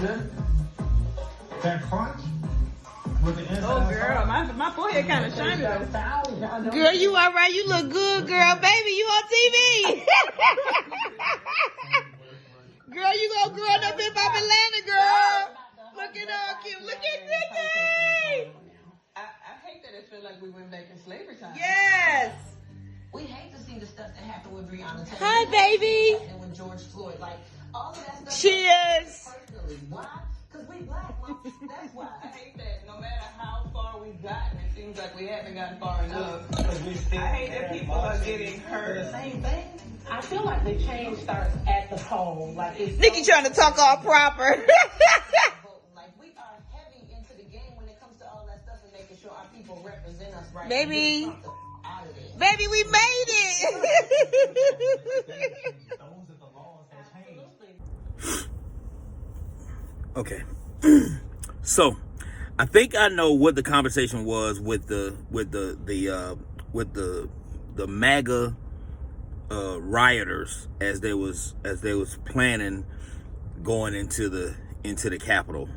dip, that crunch with the inside. Oh, girl, my forehead kind of shiny. Girl, you all right? You look good, girl. Baby, you on TV. Girl, you gonna grow up in Bob Atlanta, girl. Look at her, cute. Look at Rickey. I hate that it feels like we went back in slavery time. Yes. We hate to see the stuff that happened with Breonna Taylor. Hi, baby. And with George Floyd, like all of that stuff. Cheers. Personally, why? Because we black. That's why. I hate that no matter how far we've gotten, it seems like we haven't gotten far enough. I hate that people are getting hurt. Same thing. I feel like the change starts at the poll. Like it's Nikki trying to talk all proper. Like we are heavy into the game when it comes to all that stuff and making sure our people represent us right. Baby. And get something out of it. Baby, we made it. Okay. So, I think I know what the conversation was with the MAGA rioters as they was planning going into the Capitol.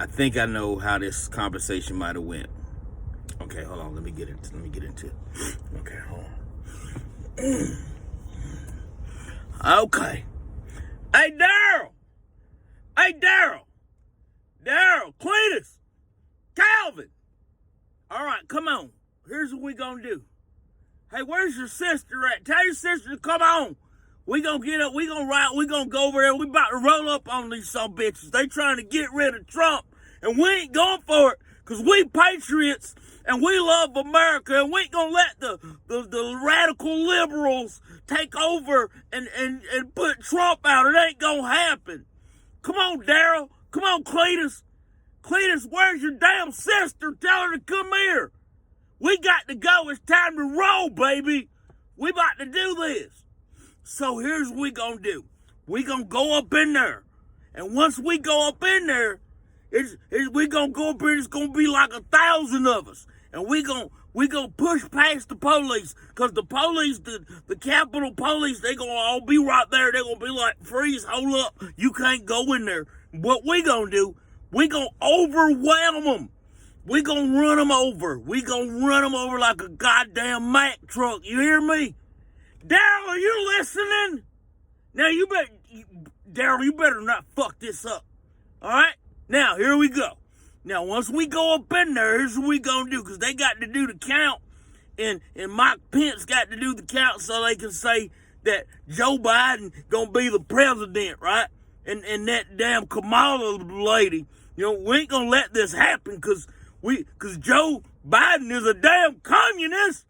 I think I know how this conversation might have went. Okay, hold on. Let me get into it. Okay, hold on. Okay. Hey, Daryl. Daryl, Cletus, Calvin. All right, come on. Here's what we gonna do. Hey, where's your sister at? Tell your sister to come on. We gonna get up. We gonna ride. We gonna go over there. We about to roll up on these some bitches. They trying to get rid of Trump, and we ain't going for it because we patriots and we love America, and we ain't gonna let the radical liberals take over and put Trump out. It ain't gonna happen. Come on, Daryl. Come on, Cletus. Cletus, where's your damn sister? Tell her to come here. We got to go. It's time to roll, baby. We about to do this. So here's what we gonna do. We gonna go up in there. And once we go up in there, we gonna go up there, it's gonna be like 1,000 of us. And we gonna push past the police. Cause the police, the Capitol Police, they gonna all be right there. They gonna be like, freeze, hold up. You can't go in there. What we gonna do, we gonna overwhelm them. We gonna run them over. We gonna run them over like a goddamn Mack truck. You hear me? Daryl, are you listening? Now Daryl, you better not fuck this up. All right? Now, here we go. Now, once we go up in there, here's what we gonna do, because they got to do the count, and Mike Pence got to do the count so they can say that Joe Biden gonna be the president, right? And that damn Kamala lady, you know, we ain't gonna let this happen, because Joe Biden is a damn communist,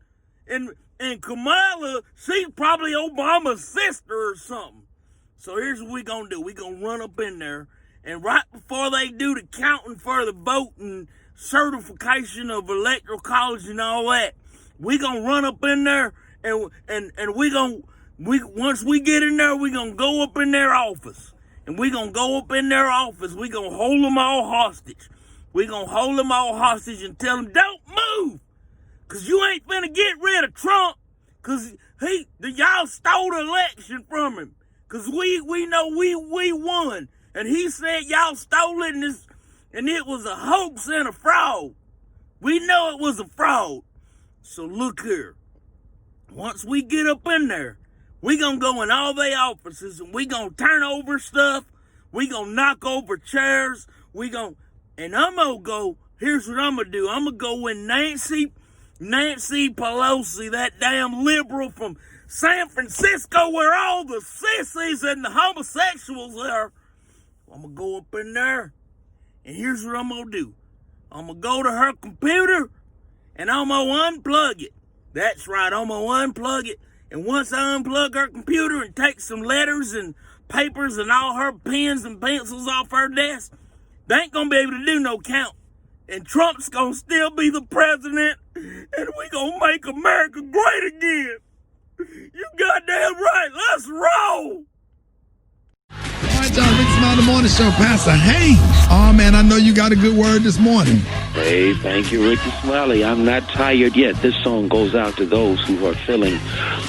and Kamala, she's probably Obama's sister or something. So here's what we gonna do. We gonna run up in there, and right before they do the counting for the voting, certification of electoral college and all that, we gonna run up in there, and once we get in there, we gonna go up in their office. And we gonna go up in their office. We gonna hold them all hostage. We gonna hold them all hostage and tell them, don't move. Cause you ain't finna get rid of Trump. Cause y'all stole the election from him. Cause we know we won. And he said y'all stole it and it was a hoax and a fraud. We know it was a fraud. So look here. Once we get up in there, we gonna go in all their offices and we gonna turn over stuff. We gonna knock over chairs. And I'm gonna go, here's what I'm gonna do. I'm gonna go in Nancy Pelosi, that damn liberal from San Francisco where all the sissies and the homosexuals are. I'm gonna go up in there, and here's what I'm gonna do. I'm gonna go to her computer, and I'm gonna unplug it. That's right, I'm gonna unplug it. And once I unplug her computer and take some letters and papers and all her pens and pencils off her desk, they ain't gonna be able to do no count. And Trump's gonna still be the president, and we gonna make America great again. You goddamn right, let's roll. All right, y'all, Rickey Smiley Morning Show, Pastor Haynes. Oh, man, I know you got a good word this morning. Hey, thank you, Rickey Smiley. I'm not tired yet. This song goes out to those who are feeling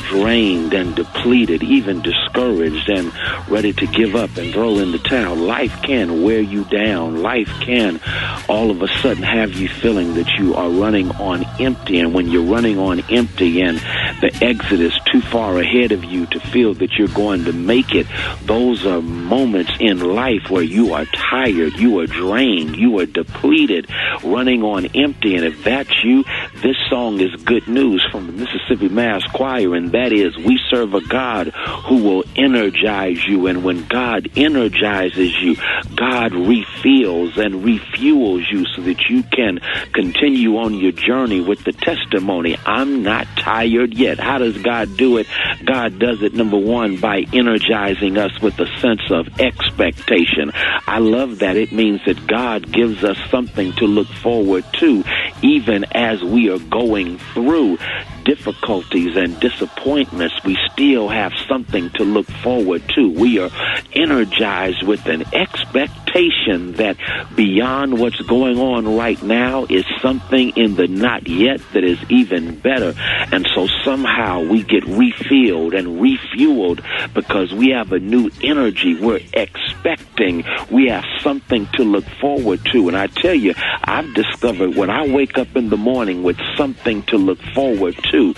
drained and depleted, even discouraged and ready to give up and throw in the towel. Life can wear you down. Life can all of a sudden have you feeling that you are running on empty. And when you're running on empty and the exit is too far ahead of you to feel that you're going to make it, those are moments in life where you are tired, you are drained, you are depleted, running on empty. And if that's you, this song is good news from the Mississippi Mass Choir, and that is, we serve a God who will energize you. And when God energizes you, God refills and refuels you so that you can continue on your journey with the testimony, I'm not tired yet. How does God do it? God does it, number one, by energizing us with a sense of expectation. I love that. It means that God gives us something to look forward to, even as we are going through difficulties and disappointments. We still have something to look forward to. We are energized with an expectation that beyond what's going on right now is something in the not yet that is even better. And so somehow we get refilled and refueled because we have a new energy. We're expecting. We have something to look forward to. And I tell you, I've discovered when I wake up in the morning with something to look forward to,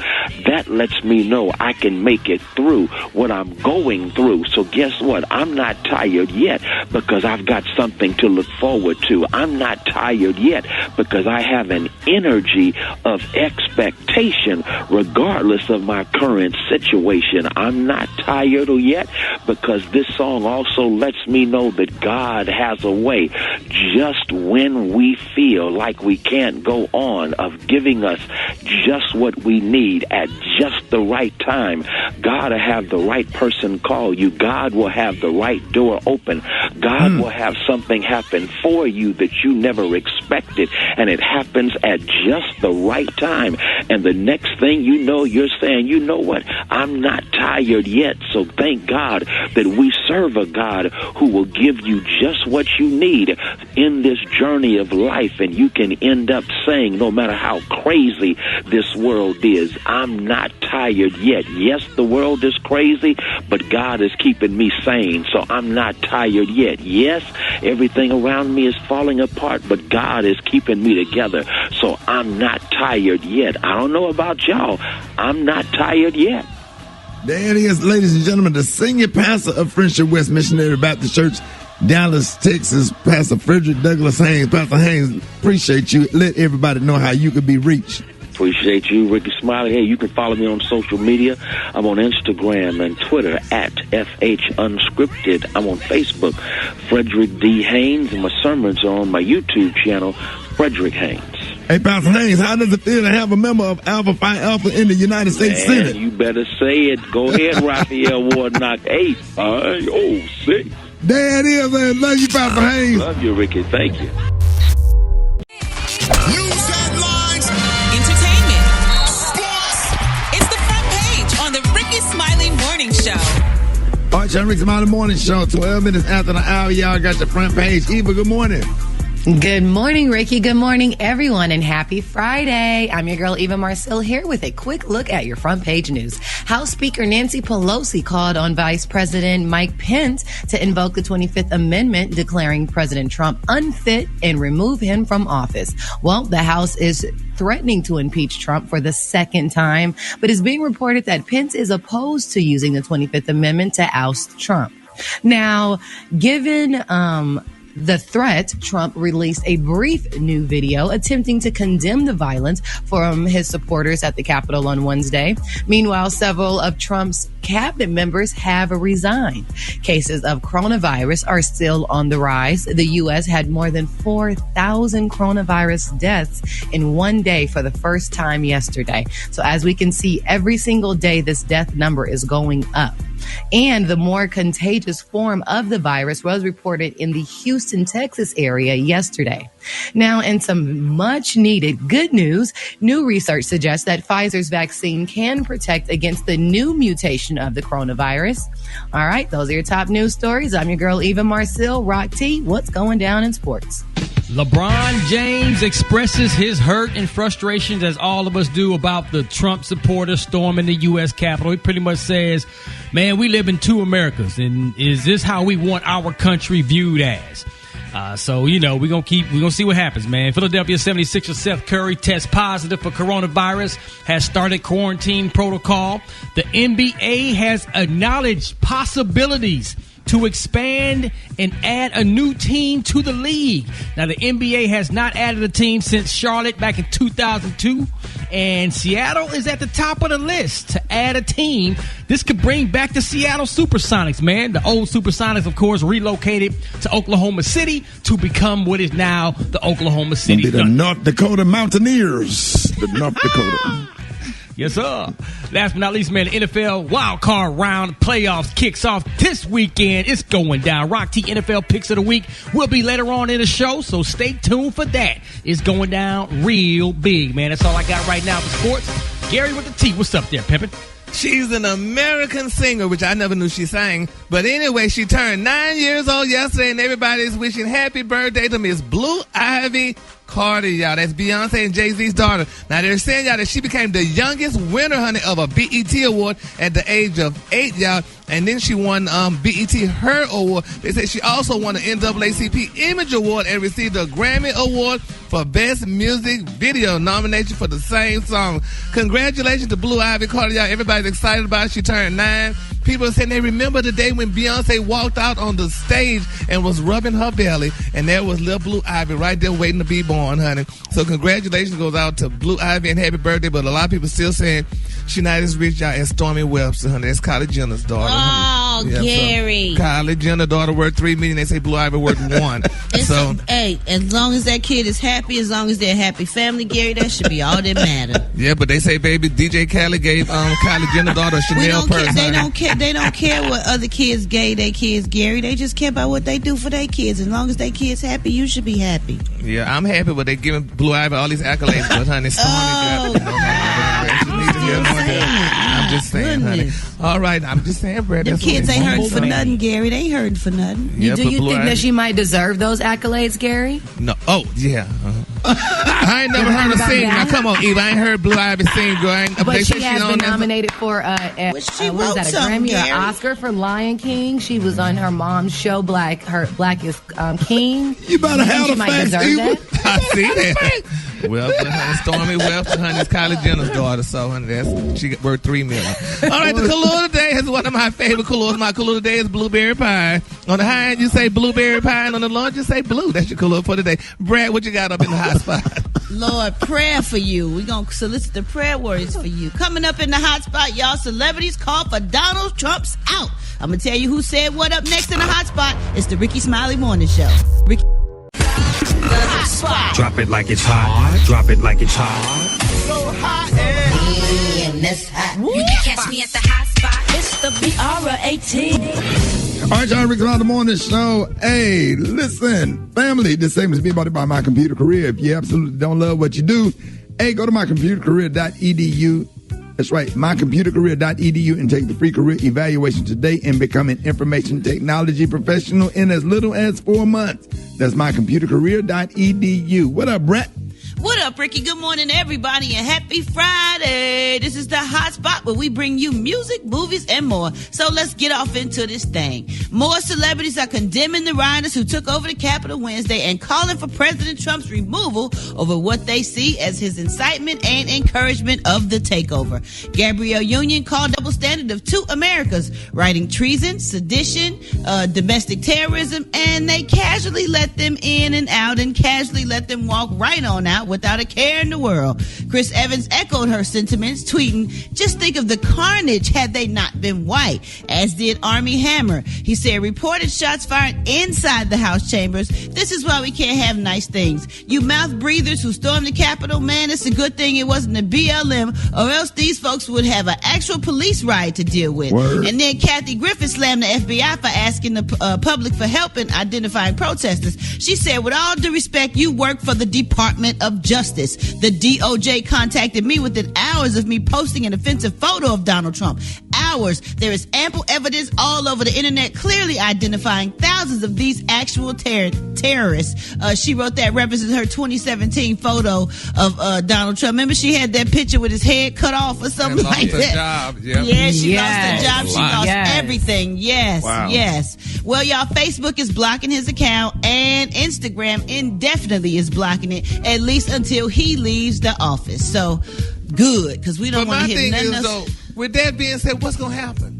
that lets me know I can make it through what I'm going through. So guess what? I'm not tired yet because I've got something to look forward to. I'm not tired yet because I have an energy of expectation regardless of my current situation. I'm not tired yet because this song also lets me know that God has a way, just when we feel like we can't go on, of giving us just what we need at just the right time. God will have the right person call you. God will have the right door open. God will have something happen for you that you never expected, and it happens at just the right time. And the next thing you know, you're saying, you know what? I'm not tired yet. So thank God that we serve a God who will give you just what you need in this journey of life. And you can end up saying, no matter how crazy this world is, I'm not tired yet. Yes, the world is crazy, but God is keeping me sane. So I'm not tired yet. Yes, everything around me is falling apart, but God is keeping me together. So I'm not tired yet. I don't know about y'all. I'm not tired yet. There it is, ladies and gentlemen, the senior pastor of Friendship West Missionary Baptist Church, Dallas, Texas, Pastor Frederick Douglass Haynes. Pastor Haynes, appreciate you. Let everybody know how you can be reached. Appreciate you, Rickey Smiley. Hey, you can follow me on social media. I'm on Instagram and Twitter at FH Unscripted. I'm on Facebook, Frederick D. Haynes, and my sermons are on my YouTube channel, Frederick Haynes. Hey, Pastor Haynes, how does it feel to have a member of Alpha Phi Alpha in the United States Senate? You better say it. Go ahead, Raphael Warnock. 8, 5, 6. There it is, man. Love you, Pastor Haynes. Love you, Ricky. Thank you. News headlines, entertainment, sports. It's the front page on the Rickey Smiley Morning Show. All right, y'all, Rickey Smiley Morning Show. 12 minutes after the hour, y'all got your front page. Eva, good morning. Good morning, Ricky. Good morning, everyone, and happy Friday. I'm your girl, Eva Marcel, here with a quick look at your front page news. House Speaker Nancy Pelosi called on Vice President Mike Pence to invoke the 25th Amendment, declaring President Trump unfit and remove him from office. Well, the House is threatening to impeach Trump for the second time, but it's being reported that Pence is opposed to using the 25th Amendment to oust Trump. Now, given the threat, Trump released a brief new video attempting to condemn the violence from his supporters at the Capitol on Wednesday. Meanwhile, several of Trump's cabinet members have resigned. Cases of coronavirus are still on the rise. The U.S. had more than 4,000 coronavirus deaths in one day for the first time yesterday. So as we can see, every single day, this death number is going up. And the more contagious form of the virus was reported in the Houston, Texas area yesterday. Now, in some much needed good news, new research suggests that Pfizer's vaccine can protect against the new mutation of the coronavirus. All right, those are your top news stories. I'm your girl, Eva Marcel. Rock T, what's going down in sports? LeBron James expresses his hurt and frustrations, as all of us do, about the Trump supporters storming the U.S. Capitol. He pretty much says, man, we live in two Americas, and is this how we want our country viewed as? So, we're going to see what happens, man. Philadelphia 76er Seth Curry tests positive for coronavirus, has started quarantine protocol. The NBA has acknowledged possibilities to expand and add a new team to the league. Now, the NBA has not added a team since Charlotte back in 2002, and Seattle is at the top of the list to add a team. This could bring back the Seattle Supersonics, man. The old Supersonics, of course, relocated to Oklahoma City to become what is now the Oklahoma City Thunder. The North Dakota Mountaineers. The North Dakota. Yes, sir. Last but not least, man, the NFL wild card round playoffs kicks off this weekend. It's going down. Rock T NFL picks of the week will be later on in the show, so stay tuned for that. It's going down real big, man. That's all I got right now for sports. Gary with the T. What's up there, Pimpin'? She's an American singer, which I never knew she sang. But anyway, she turned 9 years old yesterday, and everybody's wishing happy birthday to Miss Blue Ivy Carter, y'all. That's Beyonce and Jay-Z's daughter. Now, they're saying, y'all, that she became the youngest winner, honey, of a BET award at the age of 8, y'all. And then she won BET Her Award. They said she also won an NAACP Image Award and received a Grammy Award for Best Music Video nomination for the same song. Congratulations to Blue Ivy Carter, y'all. Everybody's excited about it. She turned 9. People are saying they remember the day when Beyonce walked out on the stage and was rubbing her belly, and there was little Blue Ivy right there waiting to be born, honey. So congratulations goes out to Blue Ivy and happy birthday, but a lot of people still saying she's not as rich out as Stormy Webster, honey. That's Kylie Jenner's daughter. Oh, yeah, Gary. So Kylie Jenner's daughter worth $3 million. They say Blue Ivy worth $1. So hey, as long as that kid is happy, as long as they're a happy family, Gary, that should be all that matters. Yeah, but they say, baby, DJ Khaled gave Kylie Jenner's daughter a Chanel purse. They don't care what other kids gave their kids, Gary. They just care about what they do for their kids. As long as their kids happy, you should be happy. Yeah, I'm happy, but they giving Blue Ivy all these accolades. But honey, I'm just saying, honey. All right, I'm just saying, Brad. Them kids ain't hurting for nothing, Gary. They ain't hurting for nothing. Do you think that she might deserve those accolades, Gary? No. Oh, yeah. I ain't never heard her sing. Now, come on, Eve. I ain't heard Blue Ivy sing, girl. But she has been nominated for a Grammy Gary? or Oscar for Lion King. She was on her mom's show, Black is King. You better have she might deserve that. I see that. Well, but honey, Stormy Webster, honey, is Kylie Jenner's daughter, so honey, she worth $3 million. All right, the color today is one of my favorite colors. My color today is blueberry pie. On the high end, you say blueberry pie, and on the low end, you say blue. That's your color for today. Brad, what you got up in the hot spot? Lord, prayer for you. We're going to solicit the prayer words for you. Coming up in the hot spot, y'all, celebrities call for Donald Trump's out. I'm going to tell you who said what up next in the hot spot. It's the Rickey Smiley Morning Show. Ricky. Drop it like it's hot. Drop it like it's hot. So hot and it's hot. You can catch me at the hot spot. It's the BR18. All right, y'all, Rickey Smiley Morning Show. Hey, listen, family, this segment is being brought by My Computer Career. If you absolutely don't love what you do, hey, go to mycomputercareer.edu. That's right, mycomputercareer.edu, and take the free career evaluation today and become an information technology professional in as little as 4 months. That's mycomputercareer.edu. What up, Brett? What up, Ricky? Good morning, everybody, and happy Friday. This is the hot spot where we bring you music, movies, and more. So let's get off into this thing. More celebrities are condemning the rioters who took over the Capitol Wednesday and calling for President Trump's removal over what they see as his incitement and encouragement of the takeover. Gabrielle Union called double standard of two Americas, writing treason, sedition, domestic terrorism, and they casually let them in and out and casually let them walk right on out without a care in the world. Chris Evans echoed her sentiments, tweeting, "Just think of the carnage had they not been white," as did Armie Hammer. He said, "Reported shots fired inside the House chambers. This is why we can't have nice things. You mouth breathers who stormed the Capitol, man, it's a good thing it wasn't the BLM, or else these folks would have an actual police riot to deal with." Word. And then Kathy Griffin slammed the FBI for asking the public for help in identifying protesters. She said, "With all due respect, you work for the Department of of justice. The DOJ contacted me within hours of me posting an offensive photo of Donald Trump. Hours. There is ample evidence all over the internet clearly identifying thousands of these actual terrorists. She wrote that represents her 2017 photo of Donald Trump. Remember, she had that picture with his head cut off or something like that. Job. Yep. Yeah, she lost her job. She lost everything. Yes, Wow. yes. Well, y'all, Facebook is blocking his account and Instagram indefinitely is blocking it, at least until he leaves the office. So, good, because we don't want to hear nothing else. Though, with that being said, what's going to happen?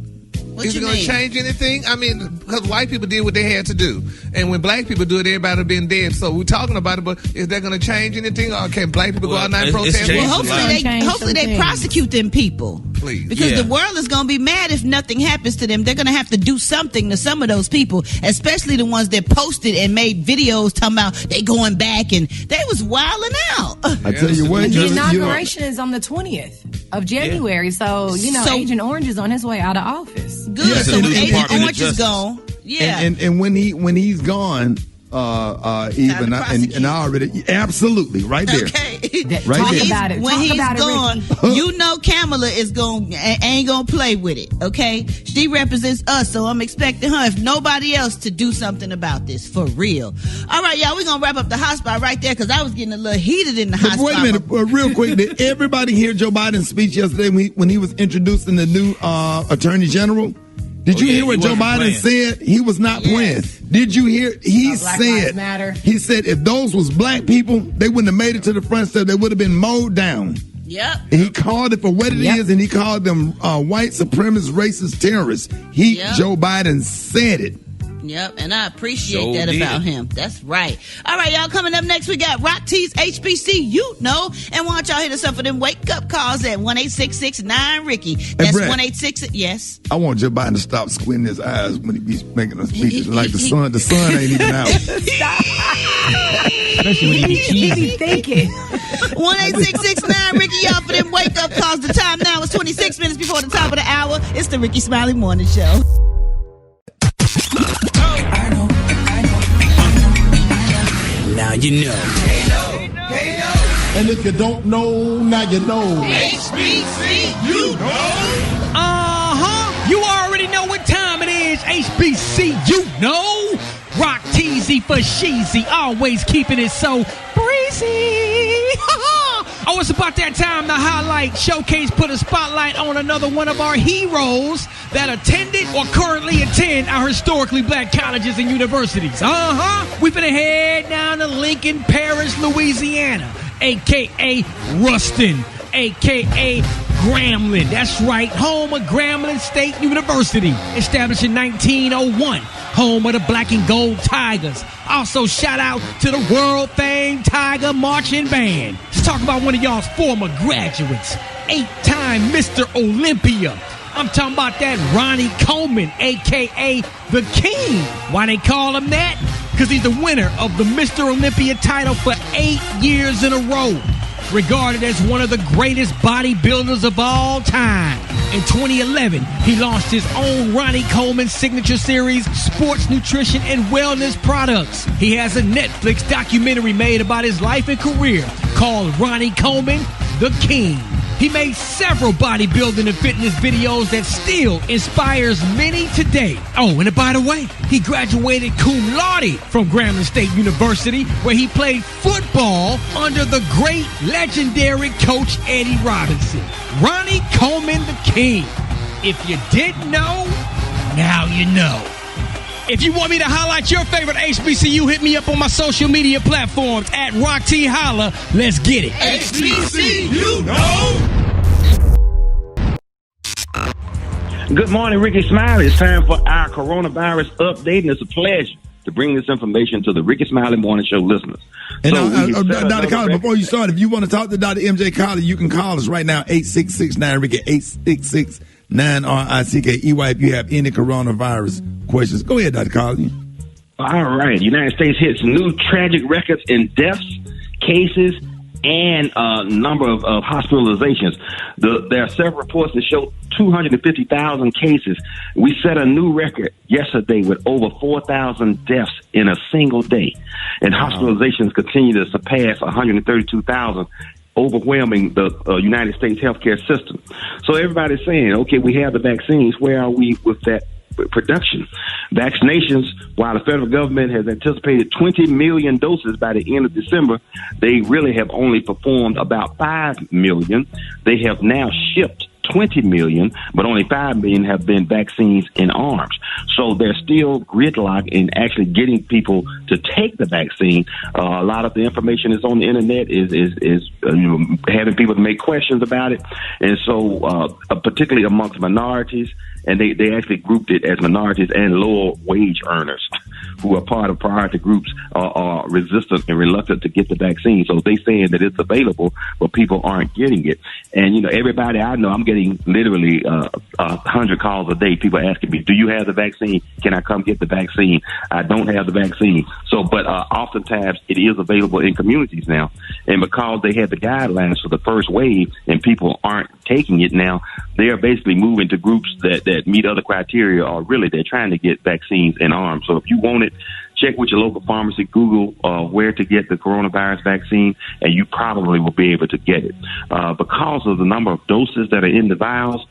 Is it going to change anything? I mean, because white people did what they had to do. And when black people do it, everybody would been dead. So we're talking about it, but is that going to change anything? Or can black people go out and protest? Well, hopefully they prosecute them people. Please. Because the world is going to be mad if nothing happens to them. They're going to have to do something to some of those people, especially the ones that posted and made videos talking about they going back and they was wilding out. I tell you what. The inauguration is on the 20th of January. So, Agent Orange is on his way out of office. Good. Yeah, so when Agent Orange is gone, and when he's gone, even and I already absolutely right there. Okay, right talk there. About it. When he's gone, Kamala ain't gonna play with it. Okay, she represents us, so I'm expecting her, if nobody else, to do something about this for real. All right, y'all, we're gonna wrap up the hot spot right there because I was getting a little heated in the hot spot. Wait a minute, real quick. Did everybody hear Joe Biden's speech yesterday when he was introducing the new Attorney General? Did you hear what Joe Biden said? He was not playing. Did you hear? He said if those was black people, they wouldn't have made it to the front step. They would have been mowed down. Yep. And he called it for what it is, and he called them white supremacist, racist terrorists. Joe Biden said it. Yep, and I appreciate that about him. That's right. All right, y'all, coming up next, we got Rock T's HBCU, and why don't y'all hit us up for them wake-up calls at 1-866-9-RICKY. That's 1-866, yes. I want Joe Biden to stop squinting his eyes when he be making those speeches like the sun ain't even out. Especially when he be thinking. 1-866-9-RICKY, y'all, for them wake-up calls. The time now is 26 minutes before the top of the hour. It's the Rickey Smiley Morning Show. Now you know. And if you don't know, now you know. HBCU. You already know what time it is. HBCU. Rock Teasy for Sheezy. Always keeping it so breezy. Oh, it's about that time to highlight, showcase, put a spotlight on another one of our heroes that attended or currently attend our historically black colleges and universities. We finna head down to Lincoln Parish, Louisiana, a.k.a. Ruston, a.k.a. Grambling. That's right, home of Grambling State University, established in 1901, home of the Black and Gold Tigers. Also, shout out to the world-famed Tiger Marching Band. Let's talk about one of y'all's former graduates, 8-time Mr. Olympia. I'm talking about that Ronnie Coleman, a.k.a. The King. Why they call him that? Because he's the winner of the Mr. Olympia title for 8 years in a row. Regarded as one of the greatest bodybuilders of all time. In 2011, he launched his own Ronnie Coleman signature series, sports nutrition and wellness products. He has a Netflix documentary made about his life and career called Ronnie Coleman, The King. He made several bodybuilding and fitness videos that still inspires many today. Oh, and by the way, he graduated cum laude from Grambling State University, where he played football under the great legendary coach Eddie Robinson. Ronnie Coleman, the King. If you didn't know, now you know. If you want me to highlight your favorite HBCU, hit me up on my social media platforms at Rock T Holla. Let's get it. HBCU, Good morning, Rickey Smiley. It's time for our coronavirus update, and it's a pleasure to bring this information to the Rickey Smiley Morning Show listeners. And Dr. Colley, before you start, if you want to talk to Dr. MJ Colley, you can call us right now, 866-9-RICKY, 866-9-RICKEY, if you have any coronavirus questions. Go ahead, Dr. Colley. All right. United States hits new tragic records in deaths, cases, and number of hospitalizations. There are several reports that show 250,000 cases. We set a new record yesterday with over 4,000 deaths in a single day. And hospitalizations continue to surpass 132,000, overwhelming the United States healthcare system. So everybody's saying, okay, we have the vaccines. Where are we with that production? Vaccinations, while the federal government has anticipated 20 million doses by the end of December, they really have only performed about 5 million. They have now shipped 20 million, but only 5 million have been vaccines in arms. So there's still gridlock in actually getting people to take the vaccine. A lot of the information is on the internet, is having people to make questions about it. And so particularly amongst minorities, and they actually grouped it as minorities and lower wage earners who are part of priority groups are resistant and reluctant to get the vaccine. So they saying that it's available, but people aren't getting it. And, everybody I know, I'm getting literally 100 calls a day. People asking me, do you have the vaccine? Can I come get the vaccine? I don't have the vaccine. So, but oftentimes it is available in communities now. And because they had the guidelines for the first wave and people aren't taking it now, they're basically moving to groups that meet other criteria, or really they're trying to get vaccines in arms. So if you want it, check with your local pharmacy, Google where to get the coronavirus vaccine, and you probably will be able to get it. Because of the number of doses that are in the vials,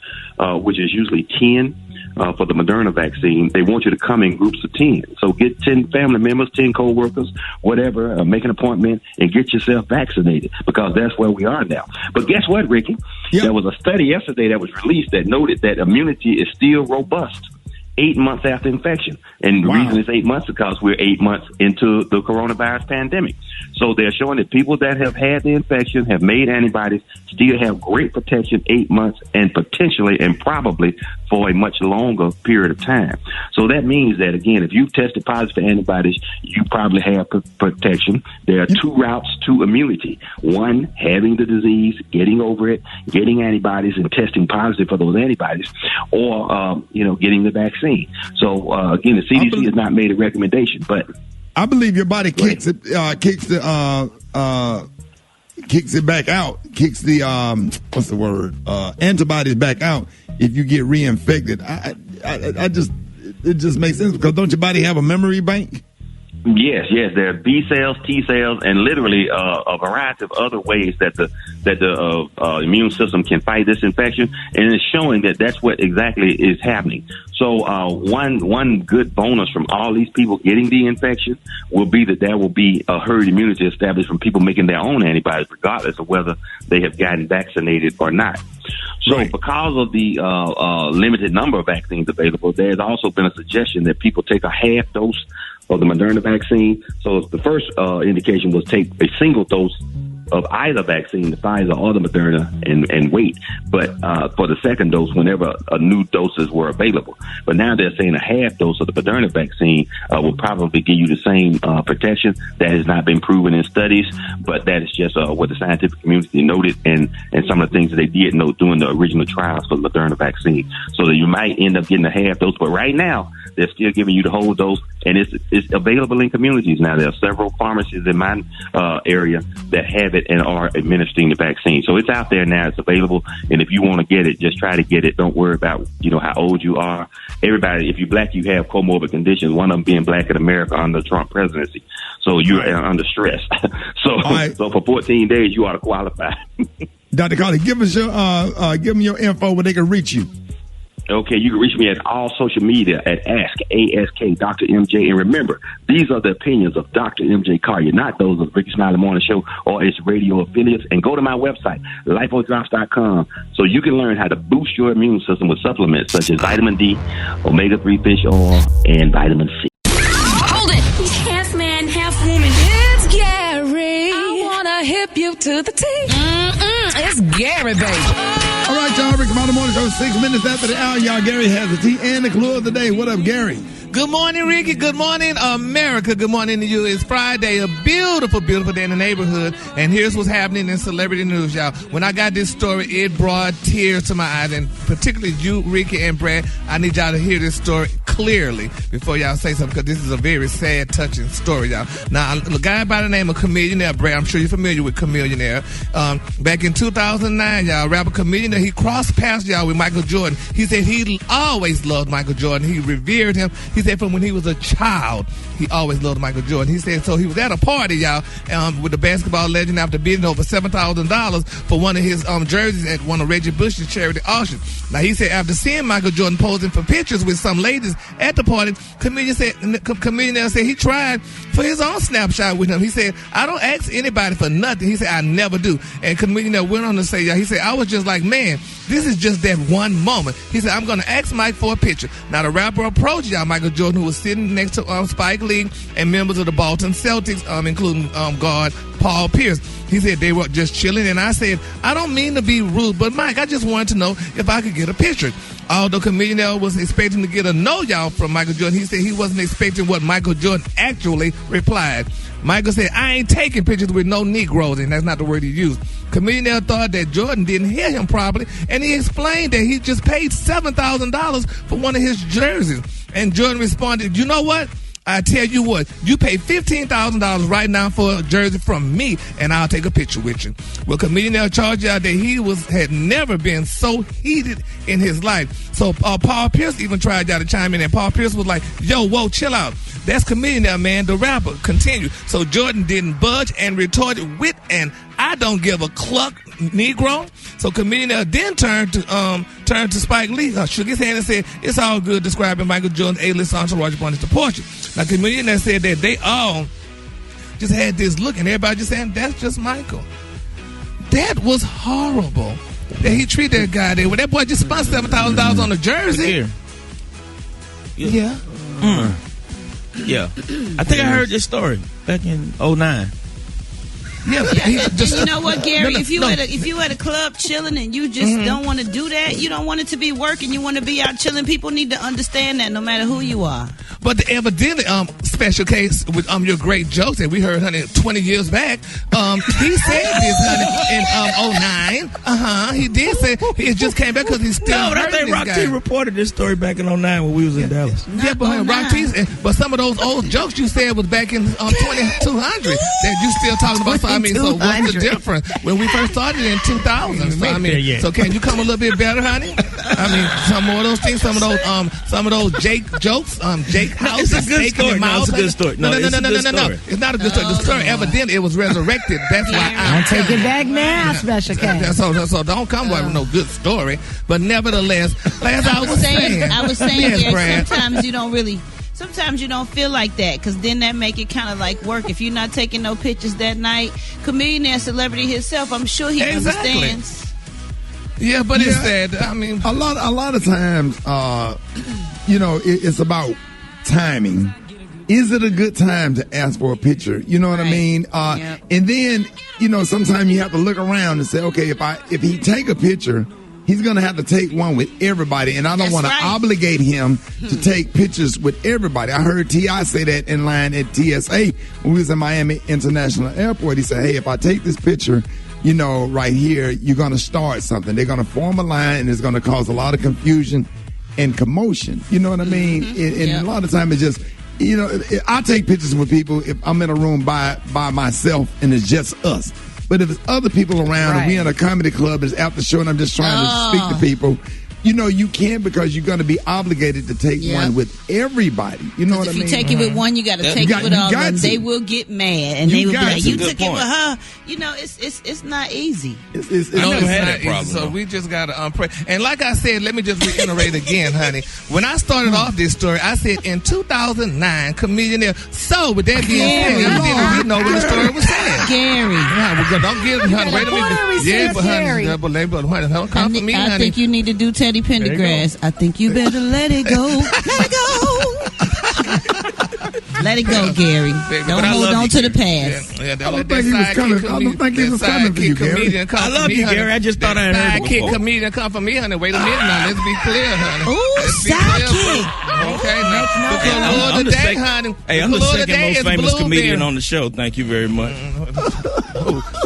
which is usually 10 for the Moderna vaccine, they want you to come in groups of 10. So get 10 family members, 10 co-workers, whatever, make an appointment and get yourself vaccinated, because that's where we are now. But guess what, Ricky? Yep. There was a study yesterday that was released that noted that immunity is still robust 8 months after infection. And the reason it's 8 months is because we're 8 months into the coronavirus pandemic. So they're showing that people that have had the infection, have made antibodies, still have great protection 8 months, and potentially and probably for a much longer period of time. So that means that, again, if you've tested positive for antibodies, you probably have protection. There are two routes to immunity. One, having the disease, getting over it, getting antibodies and testing positive for those antibodies, or, getting the vaccine. So, again, the CDC has not made a recommendation, but I believe your body kicks it back out, kicks the antibodies back out if you get reinfected. It just makes sense, because don't your body have a memory bank? Yes. There are B cells, T cells, and literally a variety of other ways that the immune system can fight this infection, and it's showing that that's what exactly is happening. So one good bonus from all these people getting the infection will be that there will be a herd immunity established from people making their own antibodies, regardless of whether they have gotten vaccinated or not. So because of the limited number of vaccines available, there's also been a suggestion that people take a half dose of the Moderna vaccine. So the first indication was take a single dose of either vaccine, the Pfizer or the Moderna, and wait. But for the second dose, whenever new doses were available. But now they're saying a half dose of the Moderna vaccine will probably give you the same protection. That has not been proven in studies, but that is just what the scientific community noted, and some of the things that they did note during the original trials for the Moderna vaccine. So that you might end up getting a half dose, but right now they're still giving you the whole dose, and it's available in communities now. There are several pharmacies in my area that have it and are administering the vaccine. So it's out there now. It's available. And if you want to get it, just try to get it. Don't worry about, how old you are. Everybody, if you're black, you have comorbid conditions. One of them being black in America under the Trump presidency. So you're under stress. So for 14 days, you ought to qualify. Dr. Carly, give them your info where they can reach you. Okay, you can reach me at all social media at Ask Dr. MJ. And remember, these are the opinions of Dr. MJ Collier, not those of Rickey Smiley Morning Show or its radio affiliates. And go to my website, lifeondrops.com, so you can learn how to boost your immune system with supplements such as vitamin D, omega-3 fish oil, and vitamin C. Hold it! Half man, half woman. It's Gary. I want to hip you to the T. It's Gary, baby. All right, y'all. Rickey Smiley Smiley Morning Show, 6 minutes after the hour. Y'all, Gary has the tea and the clue of the day. What up, Gary? Good morning, Ricky. Good morning, America. Good morning to you. It's Friday, a beautiful, beautiful day in the neighborhood. And here's what's happening in celebrity news, y'all. When I got this story, it brought tears to my eyes. And particularly you, Ricky, and Brad, I need y'all to hear this story clearly before y'all say something, because this is a very sad, touching story, y'all. Now, a guy by the name of Chamillionaire, Brad, I'm sure you're familiar with Chamillionaire. Back in 2009, y'all, rapper Chamillionaire, he crossed paths, y'all, with Michael Jordan. He said he always loved Michael Jordan. He revered him. He said from when he was a child, he always loved Michael Jordan. He said so he was at a party, y'all, with the basketball legend after bidding over $7,000 for one of his jerseys at one of Reggie Bush's charity auctions. Now, he said after seeing Michael Jordan posing for pictures with some ladies at the party, Chamillionaire said he tried for his own snapshot with him. He said, I don't ask anybody for nothing. He said, I never do. And Chamillionaire went on to say, y'all, he said, I was just like, man, this is just that one moment. He said, I'm going to ask Mike for a picture. Now, the rapper approached, y'all, Michael Jordan, who was sitting next to Spike Lee and members of the Boston Celtics, including guard Paul Pierce. He said they were just chilling, and I said, I don't mean to be rude, but Mike, I just wanted to know if I could get a picture. Although Chamillionaire was expecting to get a no, y'all, from Michael Jordan, he said he wasn't expecting what Michael Jordan actually replied. Michael said, I ain't taking pictures with no Negroes, and that's not the word he used. Chamillionaire thought that Jordan didn't hear him properly, and he explained that he just paid $7,000 for one of his jerseys. And Jordan responded, you know what? I tell you what, you pay $15,000 right now for a jersey from me, and I'll take a picture with you. Well, Chamillionaire charged out that he had never been so heated in his life. So Paul Pierce even tried to chime in, and Paul Pierce was like, yo, whoa, chill out. That's Chamillionaire, man, the rapper. Continue. So Jordan didn't budge and retorted with an I don't give a cluck Negro. So Chamillionaire then turned to Spike Lee, shook his hand and said, it's all good, describing Michael Jordan's A-list entourage upon his departure. Now Chamillionaire said that they all just had this look, and everybody just saying, that's just Michael. That was horrible that he treated that guy there. Well, that boy just spent $7,000 on a jersey. Yeah. Yeah. I think I heard this story back in 2009. Yeah, and you know what, Gary? If you at a club chilling and you just don't want to do that, you don't want it to be work, and you want to be out chilling. People need to understand that, no matter who you are. But evidently, special case with your great jokes that we heard, honey, 20 years back. He said this, honey, in 2009. He did say it just came back because he's still. No, but I think Rock T reported this story back in 2009 when we was in Dallas. Yeah, but Rock T, but some of those old jokes you said was back in 2200 that you still talking about. So I mean, so what's the difference when we first started in 2000? So I mean, so can you come a little bit better, honey? I mean, some more of those things, some of those Jake jokes, Jake House. It's a good story. No, it's a good story. No. It's not a good story. The story evidently it was resurrected. That's why I'm taking it back now, special case. So don't come with no good story. But nevertheless, as I was saying, yes, Brad, sometimes you don't feel like that, because then that make it kind of like work. If you're not taking no pictures that night, Chamillionaire celebrity himself, I'm sure he understands. Yeah, but it's sad. I mean, a lot of times, it's about timing. Is it a good time to ask for a picture? You know what I mean? And then, sometimes you have to look around and say, okay, if he take a picture, he's going to have to take one with everybody, and I don't want to obligate him to take pictures with everybody. I heard T.I. say that in line at TSA when we was in Miami International Airport. He said, hey, if I take this picture, right here, you're going to start something. They're going to form a line, and it's going to cause a lot of confusion and commotion. You know what I mean? And a lot of times it's just, I take pictures with people if I'm in a room by myself and it's just us. But if it's other people around and we in a comedy club, it's after show and I'm just trying to speak to people, you can't, because you're going to be obligated to take one with everybody. You know what I mean? If you take it with one, you got to take it with all of them. They will get mad, and they will be like, you took it with her. It's not easy. It's not that problem. So we just got to pray. And like I said, let me just reiterate again, honey. When I started off this story, I said in 2009, Chamillionaire. So with that being said, we know what the story was saying. Gary. Don't give me, honey. Wait a minute. Yeah, but honey, don't come for me, honey. I think you need to do Teddy Pendergrass. I think you better let it go. Let it go. Let it go, Gary. Don't hold on to the past. I don't think he was coming for you, Gary. I love you, Gary. I just thought I had heard it before. Sidekick comedian come for me, honey. Wait a minute now. Let's be clear, honey. Ooh, sidekick. Okay, now. I'm the second most famous comedian on the show. Thank you very much.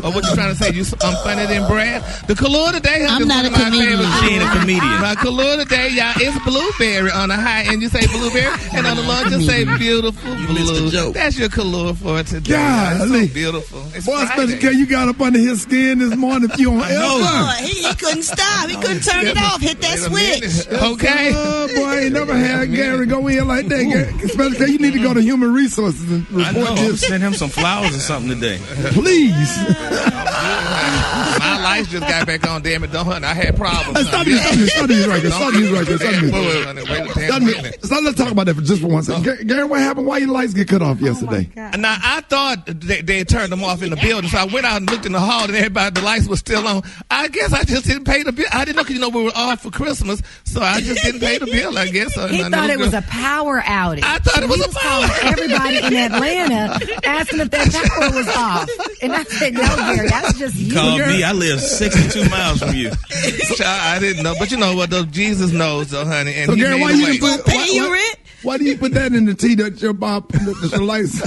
What you trying to say? I'm funnier than Brad? The color today, honey. I'm not a comedian. She ain't a comedian. My color today, y'all, is blueberry. On the high end, you say blueberry, and on the low, just say beautiful blue. That's your color for today. God, so beautiful. It's boy, Special K, you got up under his skin this morning. If you on he couldn't stop. He couldn't turn it off. Hit that switch. Okay. Oh, boy, I ain't never had Gary go in like that. Gary. Special K, you need to go to Human Resources and report this. Send him some flowers or something today. Please. My lights just got back on. Damn it, don't hunt. I had problems. Stop these right there. Let's talk about that for just for 1 second. Gary, what happened? Why your lights get cut off yesterday? Now, I thought they had turned them off in the building, so I went out and looked in the hall, and the lights were still on. I guess I just didn't pay the bill. I didn't know, because we were off for Christmas, so I just didn't pay the bill, I guess. He thought it was a power outage. I thought it was a power outage. Everybody in Atlanta asking if their power was off. And I said, no, Gary, that's just you. Call me. I live 62 miles from you. I didn't know, but you know what, though? Jesus knows, though, honey. And so, Gary, why you pay your rent? Why do you put that in the tea that your lights?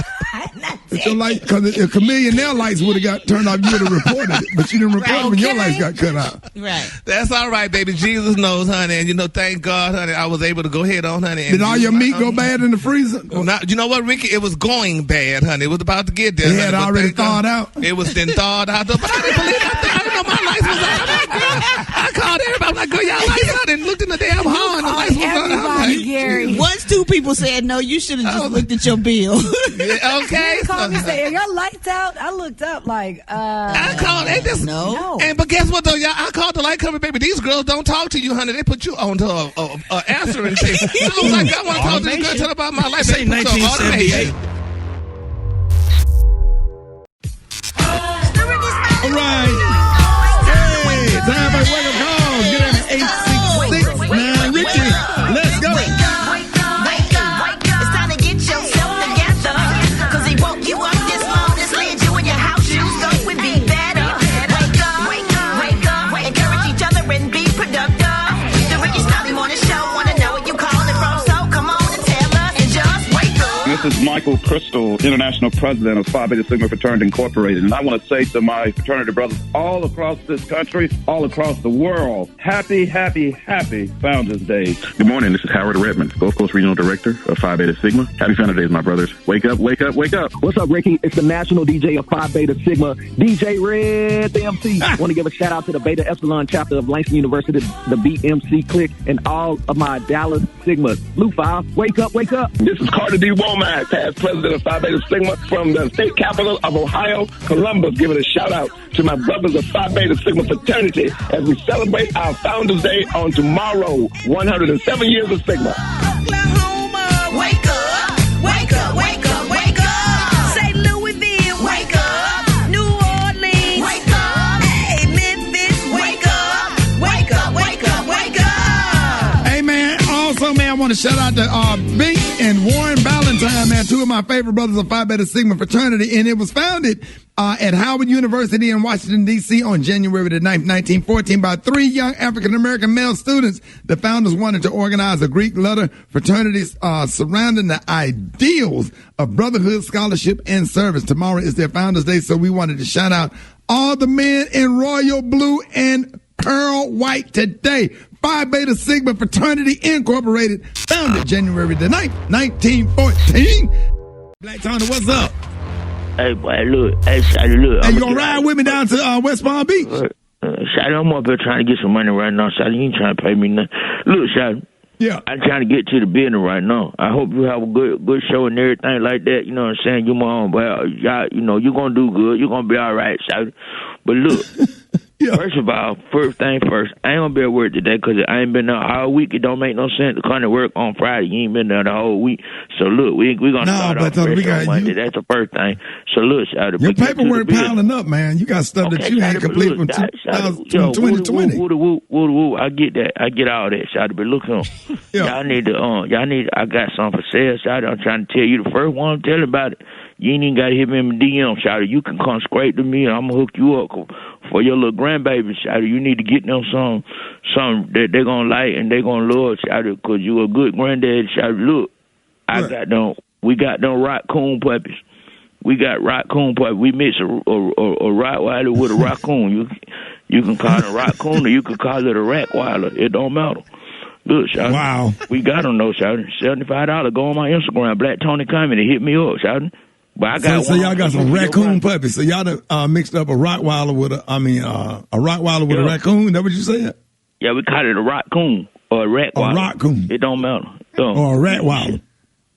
Because if Chameleon, their lights would have got turned off, you would have reported it. But you didn't report it when your lights got cut out. Right. That's all right, baby. Jesus knows, honey. And, thank God, honey, I was able to go ahead on, honey. Did all your meat go bad in the freezer? Well, you know what, Ricky? It was going bad, honey. It was about to get there. It had already thawed out? It was then thawed out. But I didn't believe it. I didn't know my lights was on. I called everybody. I'm like, girl, y'all lights out, and looked in the damn hall, and the lights was on. Everybody, Gary. Once two people said no, you should have just looked at your bill. Yeah, okay. He called me and said, are your lights out? I looked up like, I called. No. But guess what, though, y'all? I called the light company, baby. These girls don't talk to you, honey. They put you on to a answering thing. I was like, I want to talk to this girl, tell her about my life. Say 1978. All right. Hey, time for wake up calls. Get at 866 Ricky. Let's go. Wake up. It's time to get yourself together. Cause he woke you up this morning, slid you in your house shoes, so it would be better. Wake up. Encourage each other and be productive. The Rickey Smiley Morning Show. Wanna know where you calling from, so come on and tell us and just wake up. This is Michael Crystal, International President of Phi Beta Sigma Fraternity Incorporated. And I want to say to my fraternity brothers all across this country, all across the world, happy Founders Day. Good morning. This is Howard Redmond, Gulf Coast Regional Director of Phi Beta Sigma. Happy Founders Day, my brothers. Wake up. What's up, Ricky? It's the national DJ of Phi Beta Sigma, DJ Red, the MC. I want to give a shout out to the Beta Epsilon chapter of Langston University, the BMC clique, and all of my Dallas Sigmas. Blue File, wake up. This is Carter D. Womack, past president of Phi Beta Sigma from the state capital of Ohio, Columbus, giving a shout out to my brothers of Phi Beta Sigma Fraternity as we celebrate our Founders Day on tomorrow, 107 years of Sigma. Oklahoma, wake up. St. Louisville, wake up. New Orleans, wake up. Hey, Memphis, wake up. Hey, man. Also, man, I want to shout out to Bink and Warren Ballantyne, man, two of my favorite brothers of Phi Beta Sigma Fraternity. And it was founded at Howard University in Washington, D.C. on January the 9th, 1914 by three young African-American male students. The founders wanted to organize a Greek letter fraternities surrounding the ideals of brotherhood, scholarship, and service. Tomorrow is their Founders Day, so we wanted to shout out all the men in royal blue and pearl white today. Phi Beta Sigma Fraternity Incorporated, founded January the 9th, 1914. Black Tony, what's up? Hey, boy, look. Hey, you gonna ride with me down to West Palm Beach? Shotty, I'm up here trying to get some money right now. Shotty, you ain't trying to pay me nothing. Look, Shotty. Yeah. I'm trying to get to the business right now. I hope you have a good show and everything like that. You know what I'm saying? You my own, but y'all, you're gonna do good. You're gonna be all right, Shotty. But look, First of all, first thing first, I ain't gonna be at work today because I ain't been there all week. It don't make no sense to come to work on Friday. You ain't been there the whole week. So look, we gonna start off fresh on Monday. That's the first thing. So look, shout your paperwork piling up, man. You got stuff that you ain't complete from 2020. Woo. I get that. I get all that. Shout but look on. Y'all need. I got something for sale. Shout I'm trying to tell you the first one. Tell about it. You ain't even got to hit me in the DM, Shout. You can come straight to me, and I'm going to hook you up for your little grandbaby, Shout. You need to get them some that they're going to like and they're going to love, Shout, because you a good granddad, Shout. Look, we got them raccoon puppies. We got raccoon puppies. We mix a Rottweiler with a raccoon. You can call it a raccoon or you can call it a Rottweiler. It don't matter. Look, Shout. Wow. We got them, though, Shout. $75. Go on my Instagram, Black Tony Comedy. Hit me up, Shout. But I got so y'all got some raccoon puppies. So y'all done, mixed up a Rottweiler with a Rottweiler with a raccoon. Is that what you said? Yeah, we call it a raccoon or a Rottweiler. A raccoon. It don't matter. Or a Rottweiler.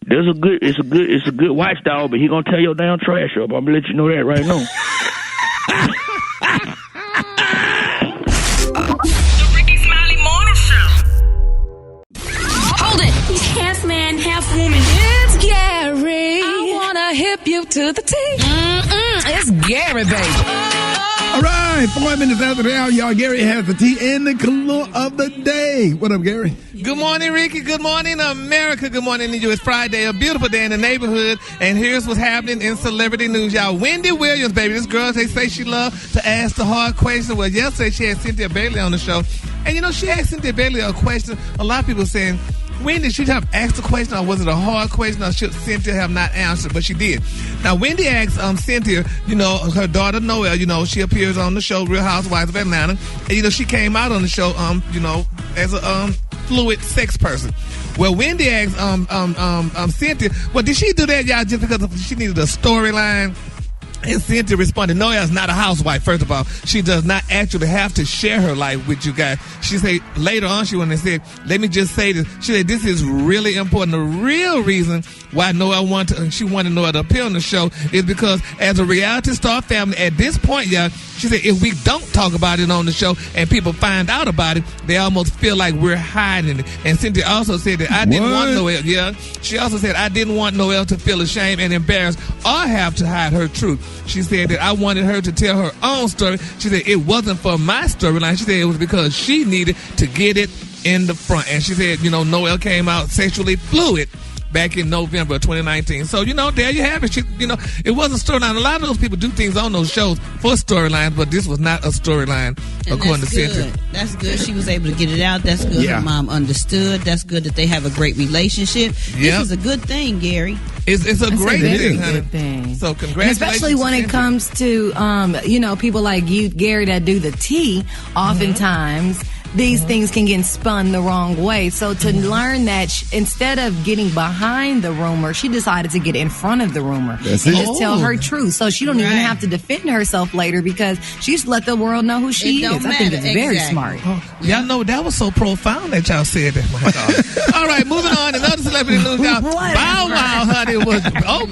It's a good watchdog, but he gonna tear your damn trash up. I'm gonna let you know that right now. The Rickey Smiley Morning Show. Hold it. Half man, half woman. It's Gary. I wanna hip you to the T. It's Gary, baby. All right, 4 minutes after the hour, y'all. Gary has the tea and the color of the day. What up, Gary? Good morning, Ricky. Good morning, America. Good morning to you. It's Friday, a beautiful day in the neighborhood. And here's what's happening in celebrity news, y'all. Wendy Williams, baby. This girl, they say she loves to ask the hard questions. Well, yesterday she had Cynthia Bailey on the show. And, she asked Cynthia Bailey a question. A lot of people saying, Wendy, should have asked the question, or was it a hard question, or should Cynthia have not answered? But she did. Now, Wendy asked Cynthia, her daughter Noelle, she appears on the show Real Housewives of Atlanta. And, she came out on the show, as a fluid sex person. Well, Wendy asked Cynthia, well, did she do that, y'all, just because she needed a storyline? And Cynthia responded, Noelle's not a housewife, first of all. She does not actually have to share her life with you guys. She said, later on, she went and said, let me just say this. She said, this is really important. The real reason why Noelle wanted Noelle to appear on the show is because as a reality star family, at this point, y'all, she said, if we don't talk about it on the show and people find out about it, they almost feel like we're hiding it. And Cynthia also said that I didn't want Noelle, she also said, I didn't want Noelle to feel ashamed and embarrassed or have to hide her truth. She said that I wanted her to tell her own story. She said it wasn't for my storyline. She said it was because she needed to get it in the front. And she said, Noelle came out sexually fluid back in November of 2019. So, there you have it. It was a storyline. A lot of those people do things on those shows for storylines, but this was not a storyline, according to Cynthia. That's good. She was able to get it out. That's good. Her mom understood. That's good that they have a great relationship. This is a good thing, Gary. It's a great thing, honey. Good thing. So congratulations. And especially when it comes to, people like you, Gary, that do the tea, oftentimes these things can get spun the wrong way. So to learn that instead of getting behind the rumor, she decided to get in front of the rumor and just tell her truth. So she don't even have to defend herself later because she's let the world know who she is. I think it's very smart. Y'all know that was so profound that y'all said that. My God. All right, moving on. Another celebrity news, y'all. Bow Wow, honey, was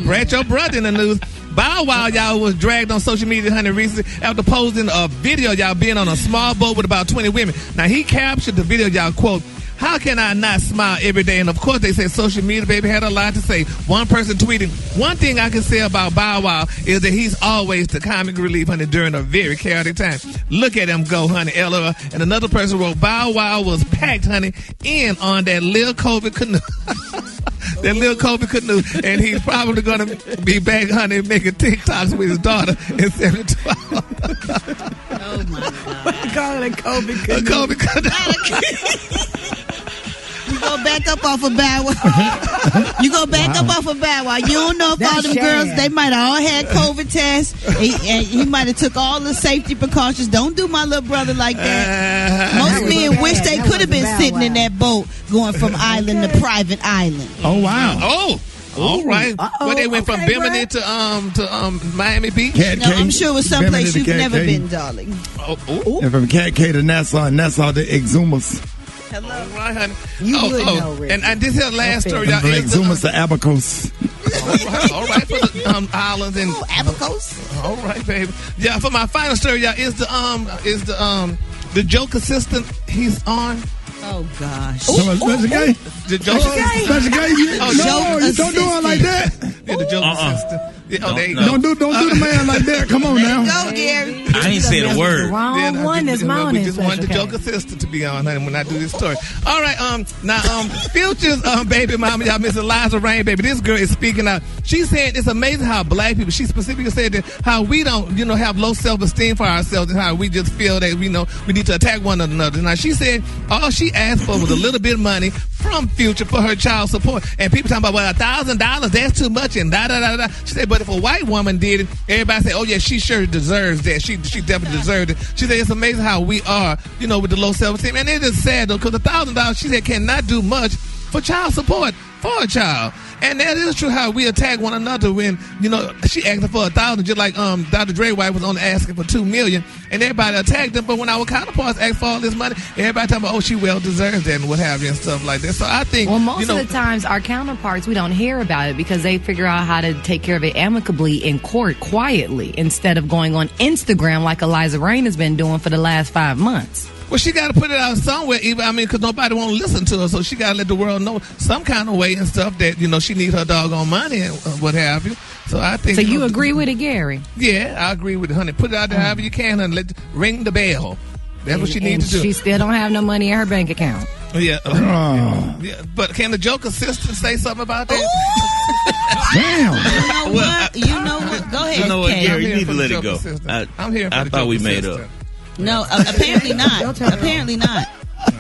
Brett, your brother in the news. Bow Wow, y'all, was dragged on social media, honey, recently after posting a video, y'all, being on a small boat with about 20 women. Now, he captured the video, y'all, quote, how can I not smile every day? And, of course, they said social media, baby, had a lot to say. One person tweeting, one thing I can say about Bow Wow is that he's always the comic relief, honey, during a very chaotic time. Look at him go, honey, LOL. And another person wrote, Bow Wow was packed, honey, in on that little COVID canoe. That little COVID canoe, and he's probably going to be back, honey, making TikToks with his daughter in 72 hours. Oh, my God. What you call it, a COVID canoe? A COVID canoe. You go back up off of Bow Wow. You go back up off of Bow Wow. You don't know if all them girls, they might have all had COVID tests. He might have took all the safety precautions. Don't do my little brother like that. Most men wish they could have been sitting in that boat going from island to private island. Oh, wow. Oh. All right. Well, they went from Bimini to Miami Beach. I'm sure it was someplace you've never been, darling. And from Cat K to Nassau, and Nassau to Exumas. Hello. All right, honey. You would know, Rick. And this here last story, y'all. From Exumas to Abacos. All right, for the islands and Abacos. All right, baby. Yeah, for my final story, y'all, is the joke assistant. He's on. Oh gosh. Special K? The joke assistant. Special K? No, you don't do it like that. Yeah, the joke assistant. Yeah, there you go. Don't do the man like that. Come on now. Go, Gary. I ain't saying a word. Wrong one this morning. We just wanted the joke assistant to be on when I do this story. All right, now Future's baby mama, y'all, Miss Eliza Rain, baby. This girl is speaking out. She said it's amazing how black people. She specifically said that how we don't, have low self-esteem for ourselves and how we just feel that we need to attack one another. Now she said all she asked for was a little bit of money from Future for her child support, and people talking about $1,000 that's too much and da da da da. She said, but if a white woman did it, everybody say, oh yeah, she sure deserves that. She definitely deserved it. She said it's amazing how we are, with the low self-esteem, and it is sad though because $1,000 she said cannot do much for child support for a child. And that is true how we attack one another when, she asking for $1,000 just like Dr. Dre wife was only asking for $2 million and everybody attacked them. But when our counterparts ask for all this money, everybody talking about, oh, she well deserves that and what have you and stuff like that. So I think, well, most of the times our counterparts, we don't hear about it because they figure out how to take care of it amicably in court quietly instead of going on Instagram like Eliza Rain has been doing for the last 5 months. Well, she got to put it out somewhere, because nobody won't listen to her, so she got to let the world know some kind of way and stuff that, she needs her doggone money and what have you. So I think. So you agree with it, Gary? Yeah, I agree with it, honey. Put it out there however you can, and ring the bell. That's what she needs to do. She still don't have no money in her bank account. Yeah. Yeah. But can the joke assistant say something about that? Damn. You know what? Go ahead. You know what, Kay. Gary? You need to let it go. I'm here for I the thought joke we made assistant. up. No, apparently not. Apparently not.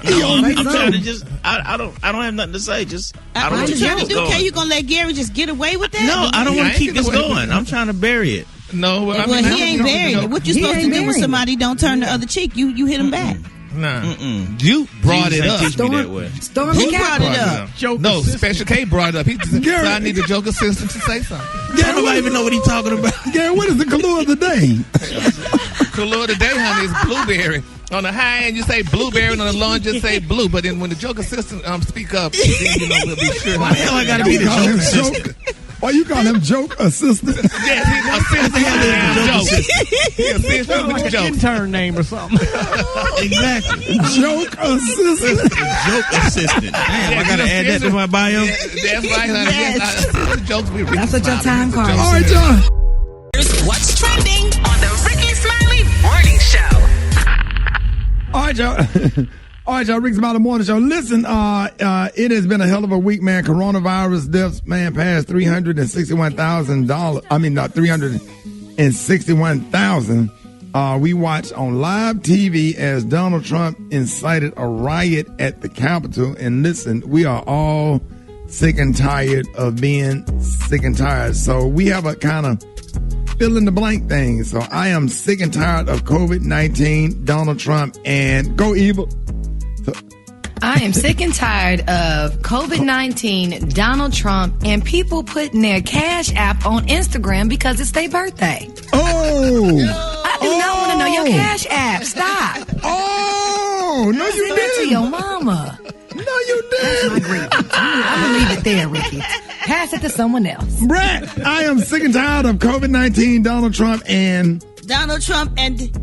I'm trying to just. I don't have nothing to say. Just I don't what want you to keep trying to this do? going. Okay, you gonna let Gary just get away with that? No, I don't want to keep this going. I'm trying to bury it. No, he ain't buried it. What you supposed to do when somebody don't turn the other cheek? You hit him back. Nah. You brought it up. Teach me that way. Who brought it up? No, Special K brought it up. So I need the joke assistant to say something. I don't even know what he's talking about. Gary, what is the clue of the day? Clue of the day, honey, is blueberry. On the high end, you say blueberry, and on the low end, just say blue. But then when the joke assistant speak up, then we'll be sure. Why the hell I got to be the joke assistant? Why you call him joke assistant? Yes, he's assistant with the joke. Intern name or something. Exactly. Joke assistant. Joke assistant. Damn, I got to add that to my bio. That's right, honey. Yes. Jokes we That's what your time card is. All right, John. Here's what's trending on the Rickey Smiley Morning Show. All right, y'all. All right, y'all. Rickey Smiley Morning Show. Listen, it has been a hell of a week, man. Coronavirus deaths, man, passed 361,000. I mean, not 361,000. We watched on live TV as Donald Trump incited a riot at the Capitol. And listen, we are all sick and tired of being sick and tired. So we have a kind of fill in the blank thing. So I am sick and tired of COVID-19, Donald Trump, and go evil. I am sick and tired of COVID-19, Donald Trump, and people putting their Cash App on Instagram because it's their birthday. Oh! I do not want to know your Cash App. Stop. Oh! No, you Send it to your mama. No, you didn't. That's my grievance. I'm going to leave it there, Ricky. Pass it to someone else. Brett, I am sick and tired of COVID-19, Donald Trump, and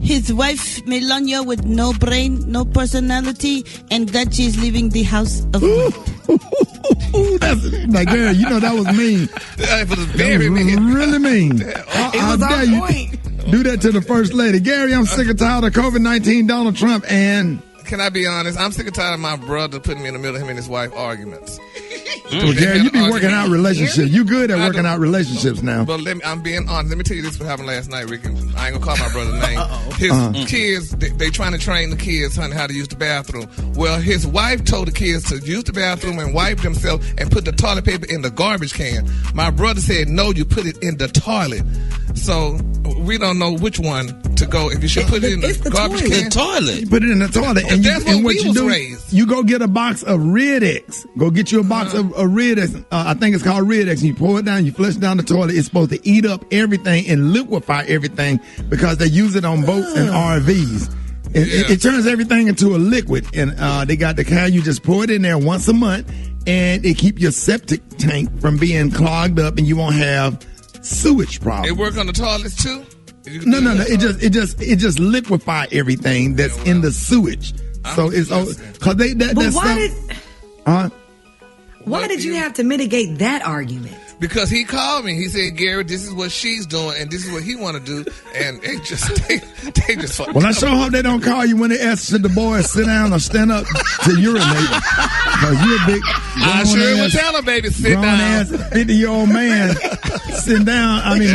his wife Melania with no brain, no personality, and that she's leaving the house of that's like, girl, that was mean. That was very mean. Really mean. How dare you do that to the first lady? Gary, I'm sick and tired of COVID-19, Donald Trump, and... Can I be honest? I'm sick and tired of my brother putting me in the middle of him and his wife arguments. Well, Gary, you be working out relationships. You good at working out relationships now. But I'm being honest. Let me tell you this what happened last night, Ricky. I ain't gonna call my brother's name. His kids, they trying to train the kids, honey, how to use the bathroom. Well, his wife told the kids to use the bathroom and wipe themselves and put the toilet paper in the garbage can. My brother said, no, you put it in the toilet. So we don't know which one to go. If you should put it in the garbage can. The toilet. You put it in the toilet. And that's what we was raised. You go get a box of Rid-X. Go get you a box of Rid-X. I think it's called Rid-X. And you pour it down, you flush it down the toilet. It's supposed to eat up everything and liquefy everything because they use it on boats and RVs. It turns everything into a liquid. And they got the kind you just pour it in there once a month. and it keep your septic tank from being clogged up, and you won't have sewage problems. It work on the toilets too? No. It just liquefy everything that's in the sewage. So it's because why did you have to mitigate that argument? Because he called me. He said, Gary, this is what she's doing, and this is what he want to do. And they just fucking. Well, I sure hope they don't call you when they ask the boys sit down or stand up to urinate. Because you're a big. I sure will tell her, baby, sit down. Ass 50-year-old man sitting down. I mean,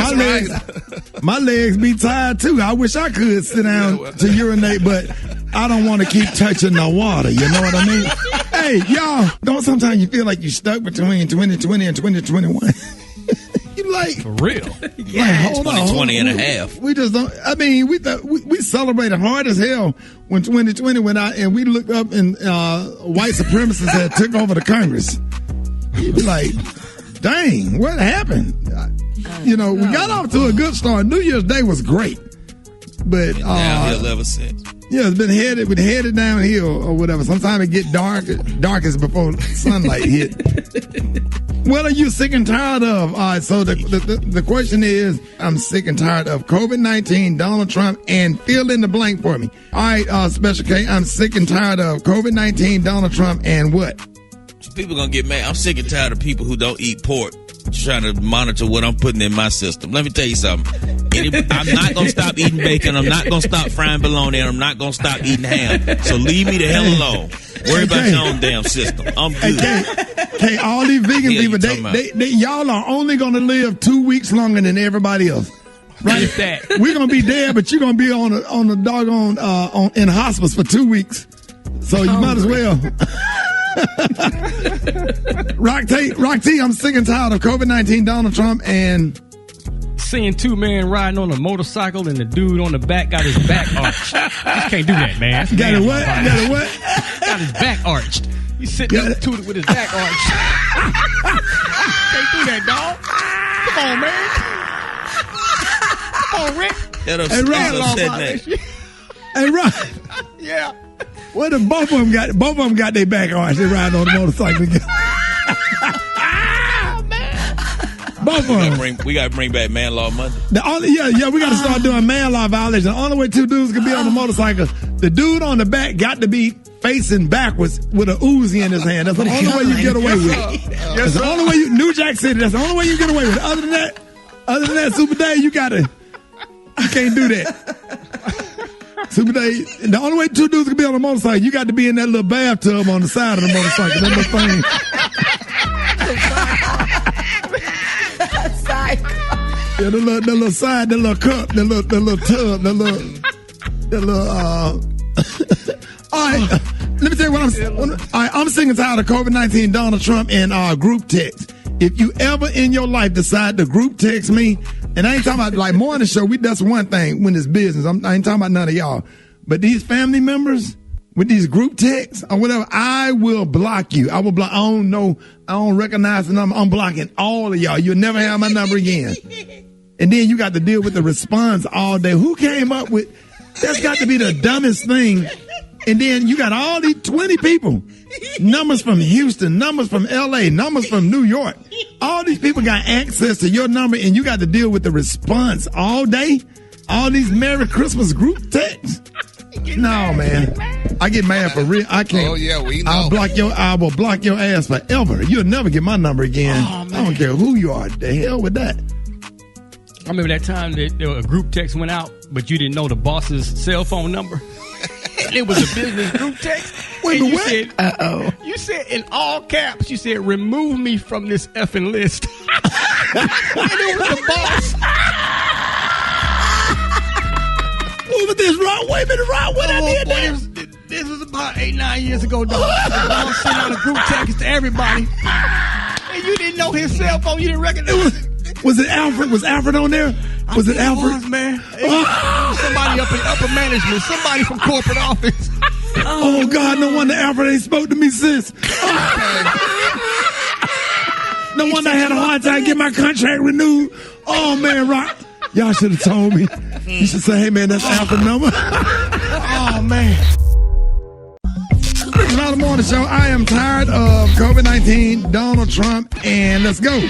my legs be tired too. I wish I could sit down to urinate, but I don't want to keep touching the water. You know what I mean? Hey, y'all, don't sometimes you feel like you're stuck between 2020 and 2021? You like, for real? Hold on. 2020 and a half. We just don't. I mean, we celebrated hard as hell when 2020 went out, and we looked up and white supremacists had took over the Congress. You'd be like, dang, what happened? We got off to a good start. New Year's Day was great, but downhill ever since. Yeah, it's been headed downhill or whatever. Sometimes it get darkest before sunlight hit. What are you sick and tired of? All right, so the question is, I'm sick and tired of COVID-19, Donald Trump, and fill in the blank for me. All right, Special K, I'm sick and tired of COVID-19, Donald Trump, and what? People gonna get mad. I'm sick and tired of people who don't eat pork trying to monitor what I'm putting in my system. Let me tell you something. I'm not going to stop eating bacon. I'm not going to stop frying bologna. And I'm not going to stop eating ham. So leave me the hell alone. Worry about your own damn system. I'm good. Hey, all these vegan people, y'all are only going to live 2 weeks longer than everybody else. Right? We're going to be dead, but you're going to be on the doggone in hospice for 2 weeks. So you might as well. Rock T, I'm sick and tired of COVID-19, Donald Trump, and seeing two men riding on a motorcycle and the dude on the back got his back arched. Just can't do that, man. Got it what? Got his back arched. He's sitting up to it with his back arched. Can't do that, dog. Come on, man. Come on, Rick. Hey, Rock. Yeah. What if both of them got their back arched? They riding on the motorcycle together. Both of them. We got to bring back Man Law Monday. We got to start doing man law violations. The only way two dudes can be on the motorcycle, the dude on the back got to be facing backwards with an Uzi in his hand. That's the only way you get away with it. That's the only way New Jack City, that's the only way you get away with it. Other than that, Super Day, you can't do that. Super Day, the only way two dudes can be on a motorcycle, you got to be in that little bathtub on the side of the motorcycle. That little thing. Yeah, the little side, the little cup, the little tub, the little All right, let me tell you what I'm sick and tired of COVID-19, Donald Trump, and group text. If you ever in your life decide to group text me, and I ain't talking about like morning show, that's one thing when it's business. I ain't talking about none of y'all. But these family members with these group texts or whatever, I will block you. I will block. I don't recognize the number. I'm blocking all of y'all. You'll never have my number again. And then you got to deal with the response all day. Who came up with, that's got to be the dumbest thing. And then you got all these 20 people, numbers from Houston, numbers from LA, numbers from New York. All these people got access to your number, and you got to deal with the response all day. All these Merry Christmas group texts. No, man. I get mad for real. I can't. Oh, yeah, we know. I will block your ass forever. You'll never get my number again. I don't care who you are. The hell with that. I remember that time that a group text went out, but you didn't know the boss's cell phone number. It was a business group text. Wait, and what? You said in all caps, you said, remove me from this effing list. And it was the boss. What was this, Rock? Wait a minute, Rock. What I did there? This was about 8-9 years ago, dog. The boss sent out a group text to everybody. And you didn't know his cell phone. You didn't recognize it. Was it Alfred? Was Alfred on there? Was it Alfred? Was, man. Somebody up in upper management. Somebody from corporate office. Oh, God, no wonder Alfred ain't spoke to me since. No wonder I had a hard time getting my contract renewed. Oh, man, Rock. Y'all should have told me. You should say, hey, man, that's Alfred's number. Oh, man. Listen, all Smiley Morning Show. I am tired of COVID-19, Donald Trump, and let's go.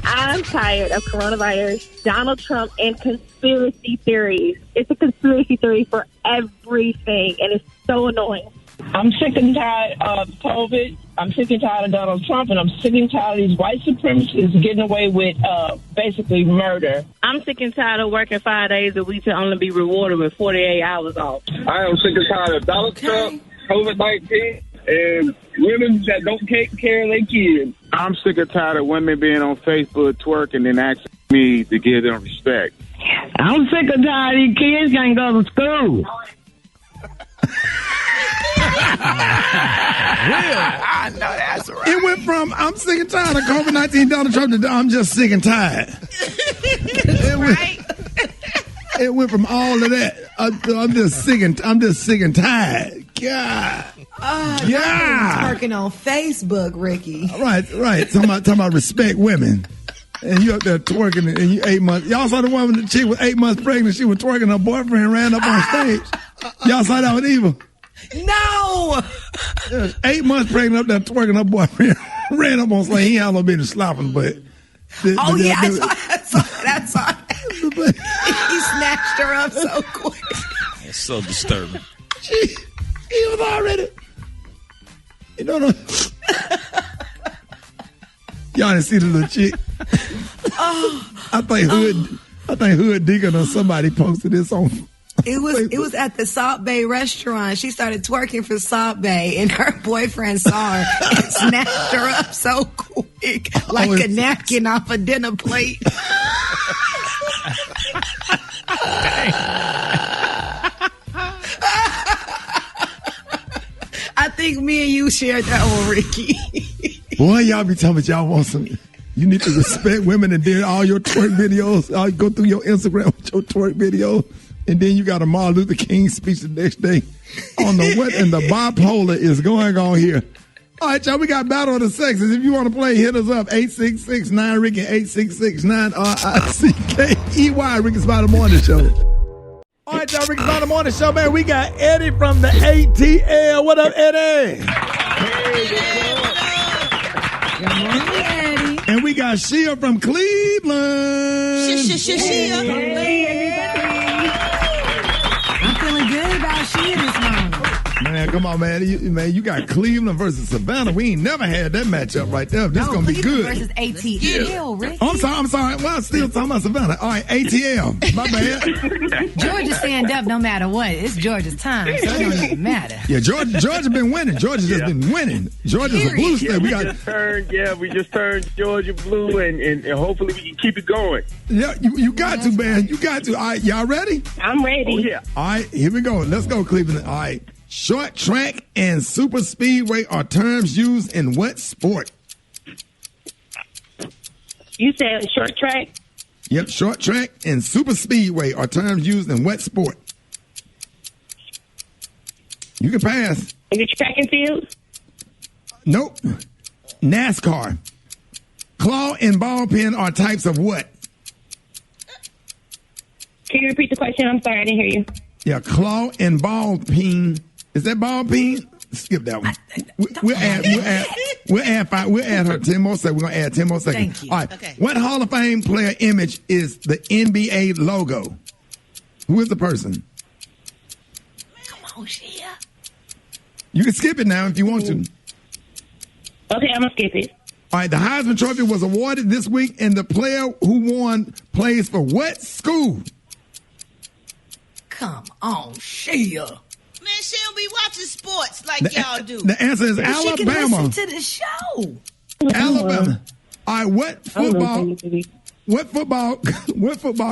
I'm tired of coronavirus, Donald Trump, and conspiracy theories. It's a conspiracy theory for everything, and it's so annoying. I'm sick and tired of COVID. I'm sick and tired of Donald Trump, and I'm sick and tired of these white supremacists getting away with basically murder. I'm sick and tired of working 5 days a week to only be rewarded with 48 hours off. I am sick and tired of Donald Trump, COVID-19, and women that don't take care of their kids. I'm sick and tired of women being on Facebook twerking and asking me to give them respect. I'm sick and tired of these kids can't go to school. I know that's right. It went from I'm sick and tired of COVID-19, Donald Trump, to I'm just sick and tired. It went from all of that. I'm just sick and tired. God. Yeah. Twerking on Facebook, Ricky. Right. Talking about respect women. And you up there twerking, and you 8 months. Y'all saw the woman, the chick was 8 months pregnant. She was twerking. Her boyfriend ran up on stage. Y'all saw that one either? No. 8 months pregnant up there twerking. Her boyfriend ran up on stage. He had no business slapping, but. I saw that. He snatched her up so quick. That's so disturbing. He was already. You know what? Y'all didn't see the little chick. I think Hood Deacon or somebody posted this on. It was at the Salt Bay restaurant. She started twerking for Salt Bay, and her boyfriend saw her and snatched her up so quick, like a napkin off a dinner plate. I think me and you shared that one, Ricky. Boy, y'all be talking about y'all want some. You need to respect women, and then all your twerk videos. I'll go through your Instagram with your twerk video, and then you got a Martin Luther King speech the next day on the what and the bipolar is going on here. All right, y'all, we got Battle of the Sexes. If you want to play, hit us up, 866-9-RICKY, 866-9-RICKEY, Rickey Smiley Morning Show. All right, y'all, Rickey Smiley Morning Show, man. We got Eddie from the ATL. What up, Eddie? Good morning, Eddie. And we got Shia from Cleveland. Shia. I'm feeling good about Shia this morning. Man, come on, man. You got Cleveland versus Savannah. We ain't never had that matchup right there. This is going to be good. Versus ATL, Ricky. I'm sorry. Well, I'm still talking about Savannah. All right, ATL. My bad. Georgia stand up no matter what. It's Georgia's time, so it don't even matter. Yeah, Georgia been winning. Georgia's just been winning. Georgia's a blue state. We just turned Georgia blue, and hopefully we can keep it going. Yeah, you got to, man. You got to. All right, y'all ready? I'm ready. Oh, yeah. All right, here we go. Let's go, Cleveland. All right. Short track and super speedway are terms used in what sport? You said short track? Yep, short track and super speedway are terms used in what sport? You can pass. Is it track and field? Nope. NASCAR. Claw and ball pin are types of what? Can you repeat the question? I'm sorry, I didn't hear you. Yeah, claw and ball peen. Is that ball peen? Skip that one. We'll add her 10 more seconds. We're gonna add 10 more seconds. Thank you. All right. Okay. What Hall of Fame player image is the NBA logo? Who is the person? Come on, Shia. You can skip it now if you want to. Okay, I'm gonna skip it. All right, the Heisman Trophy was awarded this week, and the player who won plays for what school? Come on, Shia. Man, she don't be watching sports like y'all do. The answer is She can Alabama. listen to the show. Alabama. All right, what football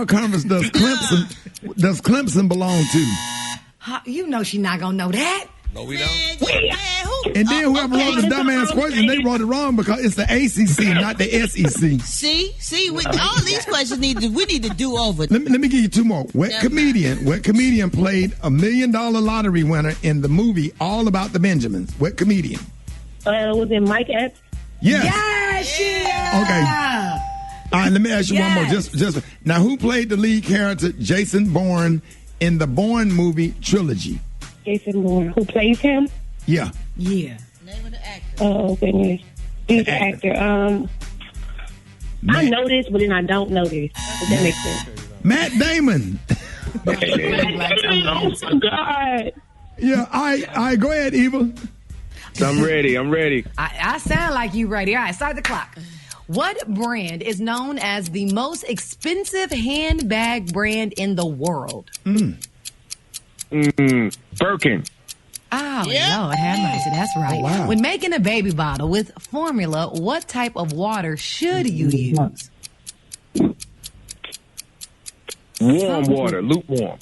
conference does Clemson belong to? You know she's not gonna know that. No, we don't. And then whoever wrote the dumbass question, they wrote it wrong because it's the ACC, not the SEC. See, with all these questions we need to do over. Let me give you two more. What comedian played $1 million lottery winner in the movie All About the Benjamins? What comedian? Was it Mike Epps? Yes. Yeah. Okay. All right, let me ask you one more. Just now, who played the lead character Jason Bourne in the Bourne movie trilogy? Jason Bourne. Who plays him? Yeah. Yeah. Oh, goodness. He's the actor. I know this, but then I don't know this. Does that make sense? Matt Damon. Oh, my God. Yeah, all right, go ahead, Eva. I'm ready. I sound like you ready. All right, start the clock. What brand is known as the most expensive handbag brand in the world? Birkin. Oh, Lord have mercy. That's right. Oh, wow. When making a baby bottle with formula, what type of water should you use? Warm water, lukewarm.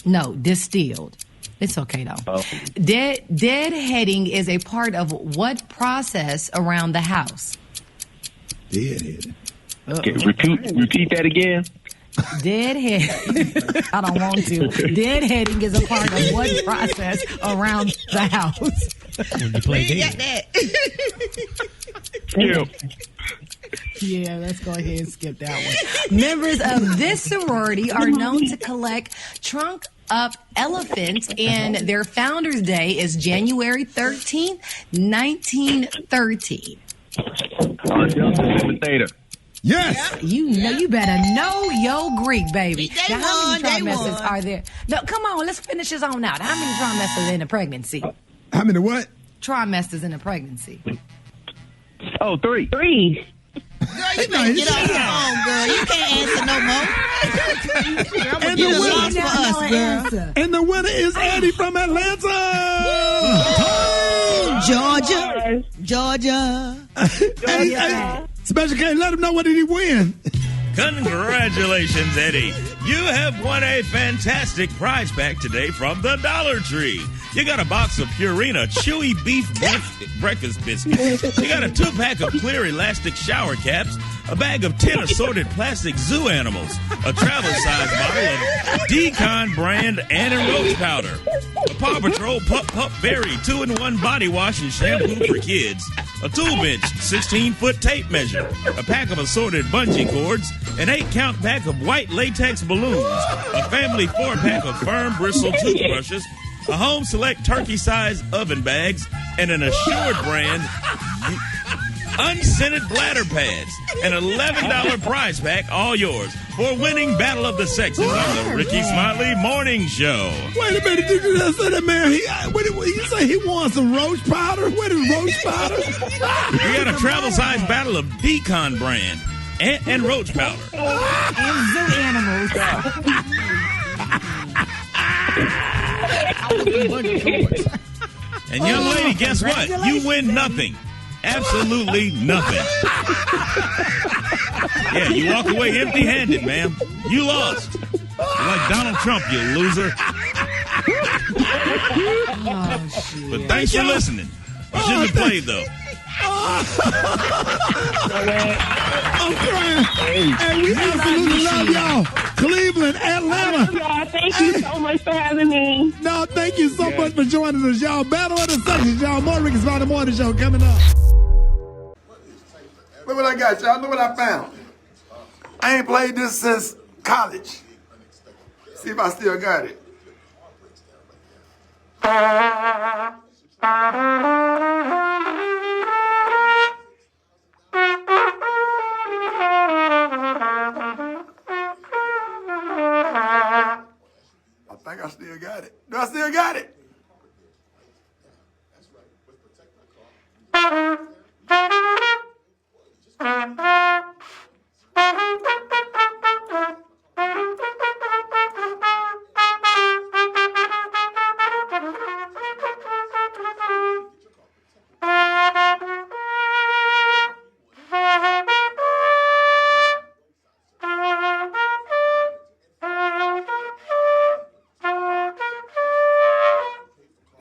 No, distilled. It's okay, though. Oh. Deadheading is a part of what process around the house? Deadheading. Okay, repeat that again. Deadheading. I don't want to. Deadheading is a part of what process around the house? When you play You got dead. that. Yeah, let's go ahead and skip that one. Members of this sorority are known to collect trunk-up elephants, and their Founders Day is January 13th, 1913. Theta. Yes. You better know your Greek, baby. They Now, how won, many they trimesters won. are there? No, come on, let's finish this on out. How many trimesters in a pregnancy? How many what? Trimesters in a pregnancy. Oh, 3. Girl, you better get off the phone, girl. You can't answer no more. And You the lost winner, for us, girl. and the winner is Eddie from Atlanta. Georgia. Hey, Special K, let him know what did he win. Congratulations, Eddie. You have won a fantastic prize pack today from the Dollar Tree. You got a box of Purina Chewy Beef Breakfast Biscuits. You got a 2-pack of clear elastic shower caps, a bag of 10 assorted plastic zoo animals, a travel-size bottle of Decon brand anti-roach powder, a Paw Patrol Pup Berry 2-in-1 body wash and shampoo for kids, a tool bench, 16-foot tape measure, a pack of assorted bungee cords, an 8-count pack of white latex balloons, a family 4-pack of firm bristle toothbrushes, a Home Select turkey-size oven bags, and an Assured brand unscented bladder pads. An $11 prize pack, all yours, for winning Battle of the Sexes on the Rickey Smiley Morning Show. Wait a minute, did you just say that man? What did you say he won some roach powder? What is roach powder? You got a travel-size battle of Decon brand and roach powder. And zoo animals. And young lady, guess what? You win nothing. Absolutely nothing. Yeah, you walk away empty-handed, ma'am. You lost. You're like Donald Trump, you loser. But thanks for listening. You shouldn't have played, though. I'm crying. Hey, we absolutely love y'all. Cleveland, Atlanta. Y'all, thank you so much for having me. No, thank you so much for joining us, y'all. Battle of the Sexes, y'all. More Rickey Smiley Morning Show coming up. Look what I got, y'all. Look what I found. I ain't played this since college. See if I still got it. I think I still got it. Do I still got it?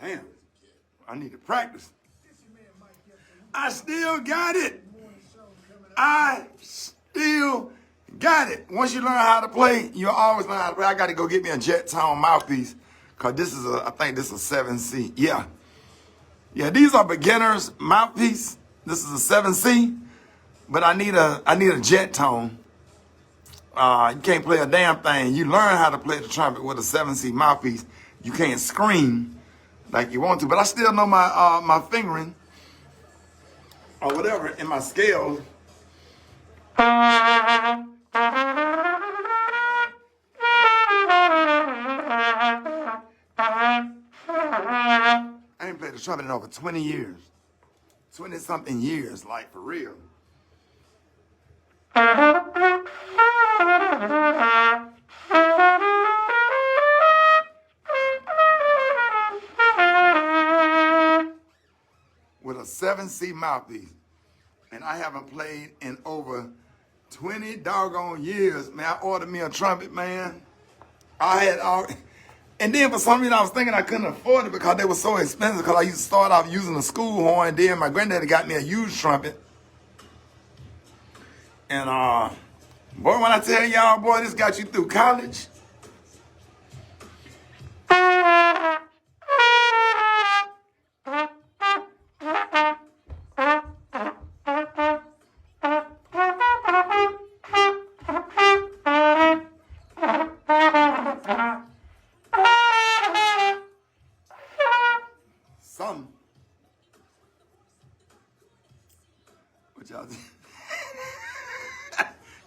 Damn, I need to practice. I still got it. I still got it. Once you learn how to play, you'll always learn how to play. I got to go get me a Jet Tone mouthpiece because this is I think this is a 7C. Yeah. Yeah, these are beginners mouthpiece. This is a 7C, but I need a Jet Tone. You can't play a damn thing. You learn how to play the trumpet with a 7C mouthpiece. You can't scream like you want to, but I still know my my fingering or whatever in my scales. I ain't played the trumpet in over 20 years. 20-something years, like for real. With a 7C mouthpiece. And I haven't played in over 20 doggone years. Man, I ordered me a trumpet, man. I had all... And then for some reason I was thinking I couldn't afford it because they were so expensive because I used to start off using a school horn. Then my granddaddy got me a used trumpet. And boy, when I tell y'all, boy, this got you through college. Some. What y'all do?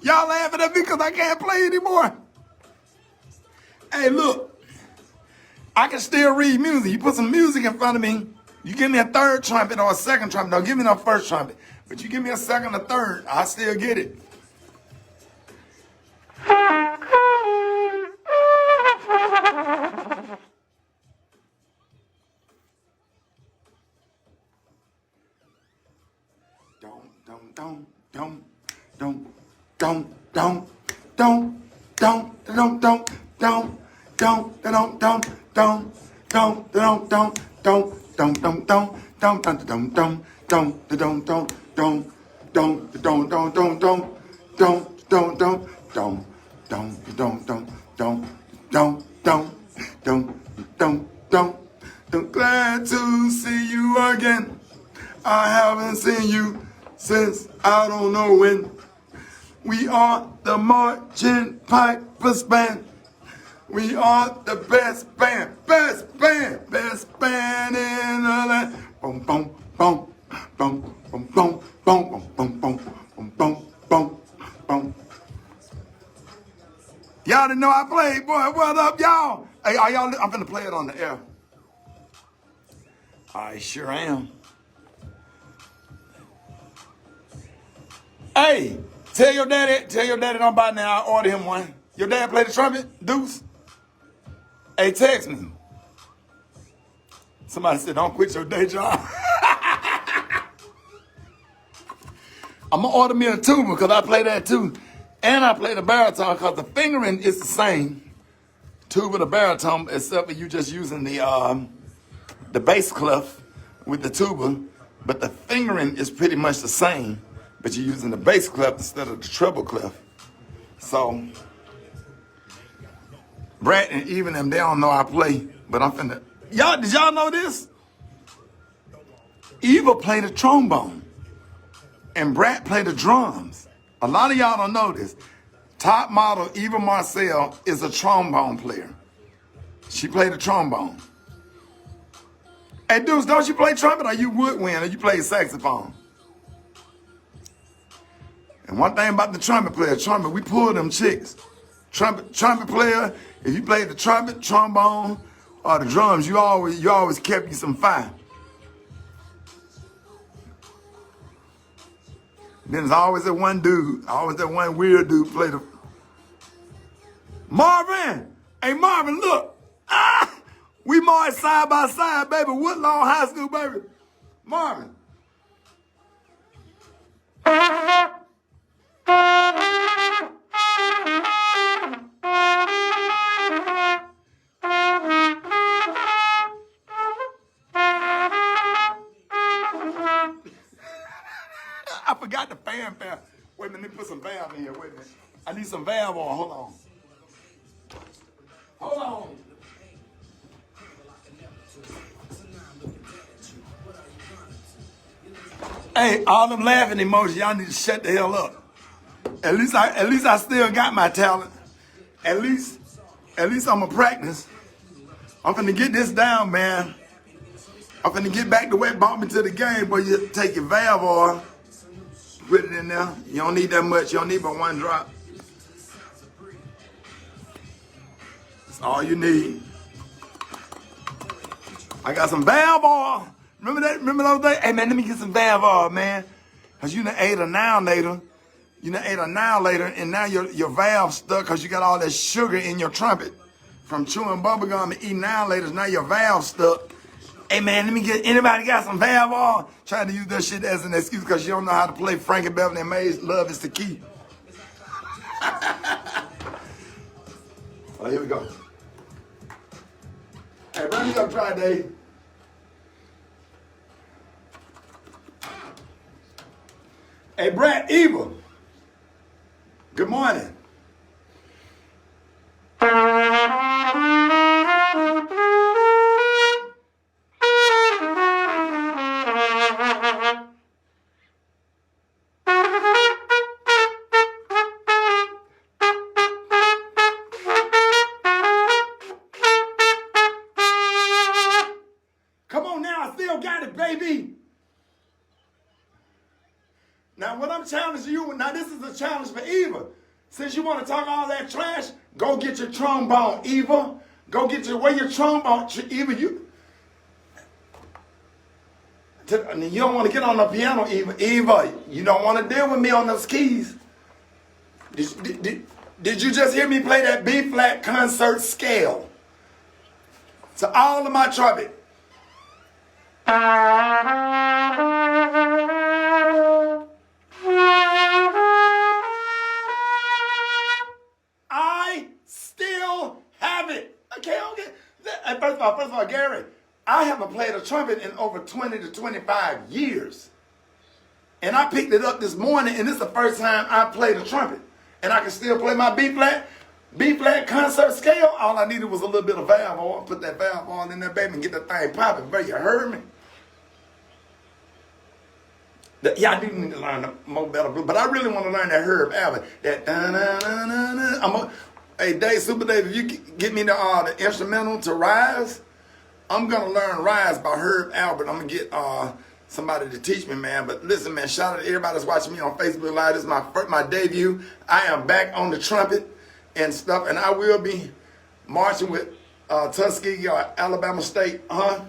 Y'all laughing at me because I can't play anymore. Hey, look. I can still read music. You put some music in front of me. You give me a third trumpet or a second trumpet. Don't give me no first trumpet. But you give me a second or third, I still get it. Glad to see you again. I haven't seen you since I don't know when. We are the Marching Pipers Band. We are the best band in the land. Boom, boom, boom, boom, boom, boom, boom, boom, boom, boom, boom, boom, boom. Y'all didn't know I played, boy. What up, y'all? Hey, are y'all? I'm finna play it on the air. I sure am. Hey, tell your daddy don't buy now. I order him one. Your dad play the trumpet, Deuce? Hey, text me. Somebody said, don't quit your day job. I'm going to order me a tuba because I play that too. And I play the baritone because the fingering is the same. Tuba, the baritone, except for you just using the bass clef with the tuba. But the fingering is pretty much the same. But you're using the bass clef instead of the treble clef. So, Brad and even them, they don't know I play. But I'm finna... Y'all, did y'all know this? Eva played the trombone. And Brad played the drums. A lot of y'all don't know this. Top model Eva Marcel is a trombone player. She played the trombone. Hey, Deuce, don't you play trumpet or you woodwind or you play saxophone? And one thing about the trumpet player, we pull them chicks. Trumpet player, if you played the trumpet, trombone, or the drums, you always kept you some fire. Then there's always that one dude, always that one weird dude play the... Marvin! Hey, Marvin, look! Ah! We marched side by side, baby. Woodlawn High School, baby. Marvin. I forgot the fanfare. Wait a minute, let me put some valve in here. Wait a minute. I need some valve on. Hold on. Hold on. Hey, all them laughing emojis, y'all need to shut the hell up. At least I still got my talent. At least I'm gonna practice. I'm gonna get this down, man. I'm finna get back to wet bump into the game, but you take your valve oil, put it in there. You don't need that much. You don't need but 1 drop. That's all you need. I got some valve oil. Remember that? Remember those days? Hey, man, let me get some valve oil, man. Because you done ate a annihilator. You done ate an annihilator, and now your valve's stuck because you got all that sugar in your trumpet from chewing bubblegum and eating annihilators. Now your valve's stuck. Hey, man, let me get, anybody got some valve oil? Trying to use that shit as an excuse because you don't know how to play Frankie Beverly and Mays. Love is the key. Oh, here we go. Hey, bring me up, try, Dave. Hey, Brad, Eva. Good morning. Come on now, I still got it, baby. Now, what I'm challenging you, now this is a challenge for Eva. Since you want to talk all that trash, go get your trombone, Eva. Go get your trombone, Eva. You don't want to get on the piano, Eva. Eva, you don't want to deal with me on those keys. Did you just hear me play that B-flat concert scale? To all of my trumpet. I still have it. Okay. First of all, Gary, I haven't played a trumpet in over 20 to 25 years. And I picked it up this morning, and this is the first time I played a trumpet. And I can still play my B-flat concert scale. All I needed was a little bit of valve oil. Put that valve oil in there, baby, and get that thing popping. Bro, you heard me? Yeah, I do need to learn more better blues, but I really want to learn that Herb Albert. That da-na-na-na-na. Hey, Dave, Super Dave, if you get me the instrumental to Rise, I'm going to learn Rise by Herb Albert. I'm going to get somebody to teach me, man. But listen, man, shout out to everybody that's watching me on Facebook Live. This is my debut. I am back on the trumpet and stuff, and I will be marching with Tuskegee or Alabama State, huh?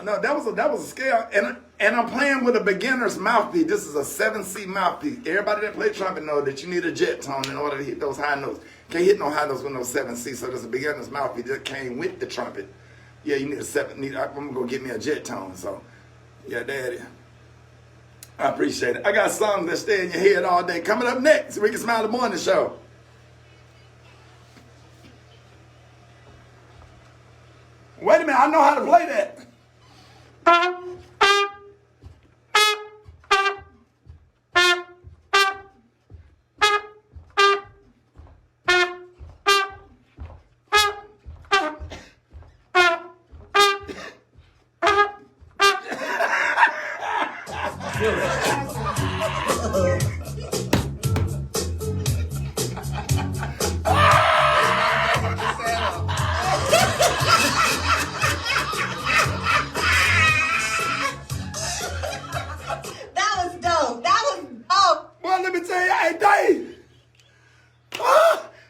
No. That was a scale, and I'm playing with a beginner's mouthpiece. This is a 7C mouthpiece. Everybody that play trumpet know that you need a jet tone in order to hit those high notes. Can't hit no high notes with no 7C. So there's a beginner's mouthpiece that came with the trumpet. Yeah, you need a 7. I'm gonna go get me a jet tone. So, yeah, daddy. I appreciate it. I got songs that stay in your head all day. Coming up next, Rickey Smiley Morning Show. Wait a minute, I know how to play that.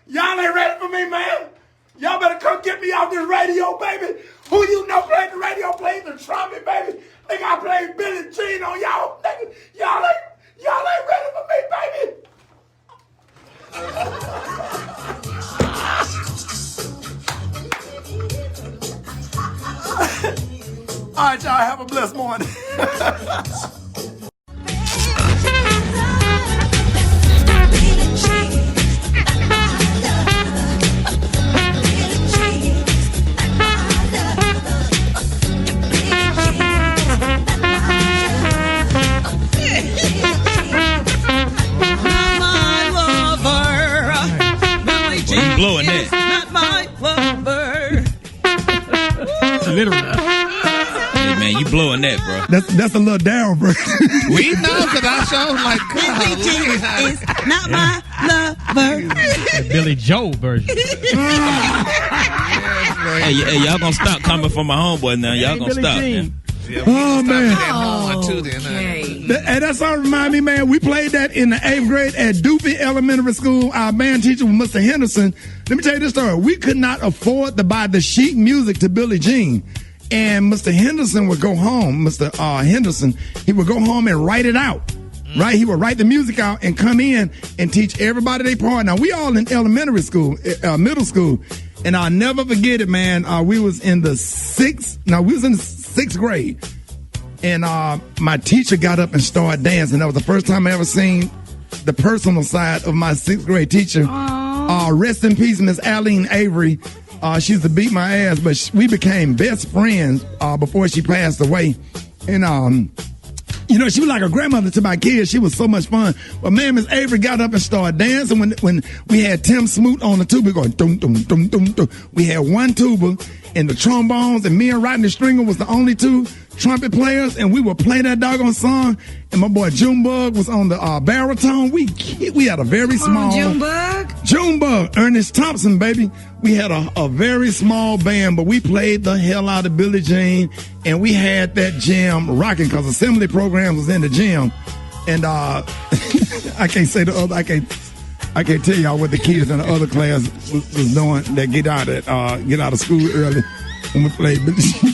Y'all ain't ready for me, man. Y'all better come get me off this radio, baby. Who you know played the radio, played the trumpet, baby? Think I played Billie Jean on y'all. Y'all ain't ready for me, baby. All right, y'all have a blessed morning. Blowing that. Not my lover. Literally. Hey man. You blowing that, bro. That's a little down, bro. We know, because our show's like, Billie Jean is not my lover. That Billy Joel version. Hey, y'all gonna stop coming for my homeboy now. Y'all gonna stop, man. Oh, man. Hey, that's all remind me, man. We played that in the 8th grade at Doofy Elementary School. Our band teacher was Mr. Henderson. Let me tell you this story. We could not afford to buy the sheet music to Billie Jean. And Mr. Henderson would go home, Mr. Henderson, he would go home and write it out. Right? He would write the music out and come in and teach everybody their part. Now, we all in elementary school, middle school. And I'll never forget it, man. We was in the 6th grade. And my teacher got up and started dancing. That was the first time I ever seen the personal side of my 6th grade teacher. Rest in peace, Miss Aline Avery. She used to beat my ass, but we became best friends before she passed away. And you know, she was like a grandmother to my kids. She was so much fun. But man, Miss Avery got up and started dancing when we had Tim Smoot on the tuba going dum dum dum dum dum. We had one tuba and the trombones, and me and Rodney Stringer was the only 2 trumpet players, and we would play that doggone song. And my boy Junebug was on the baritone. We had a very small Junebug, Ernest Thompson, baby. We had a very small band, but we played the hell out of Billie Jean, and we had that jam rocking because assembly programs was in the gym. And I can't say the other. I can't tell y'all what the kids in the other class was doing. That get out of school early when we played Billie Jean.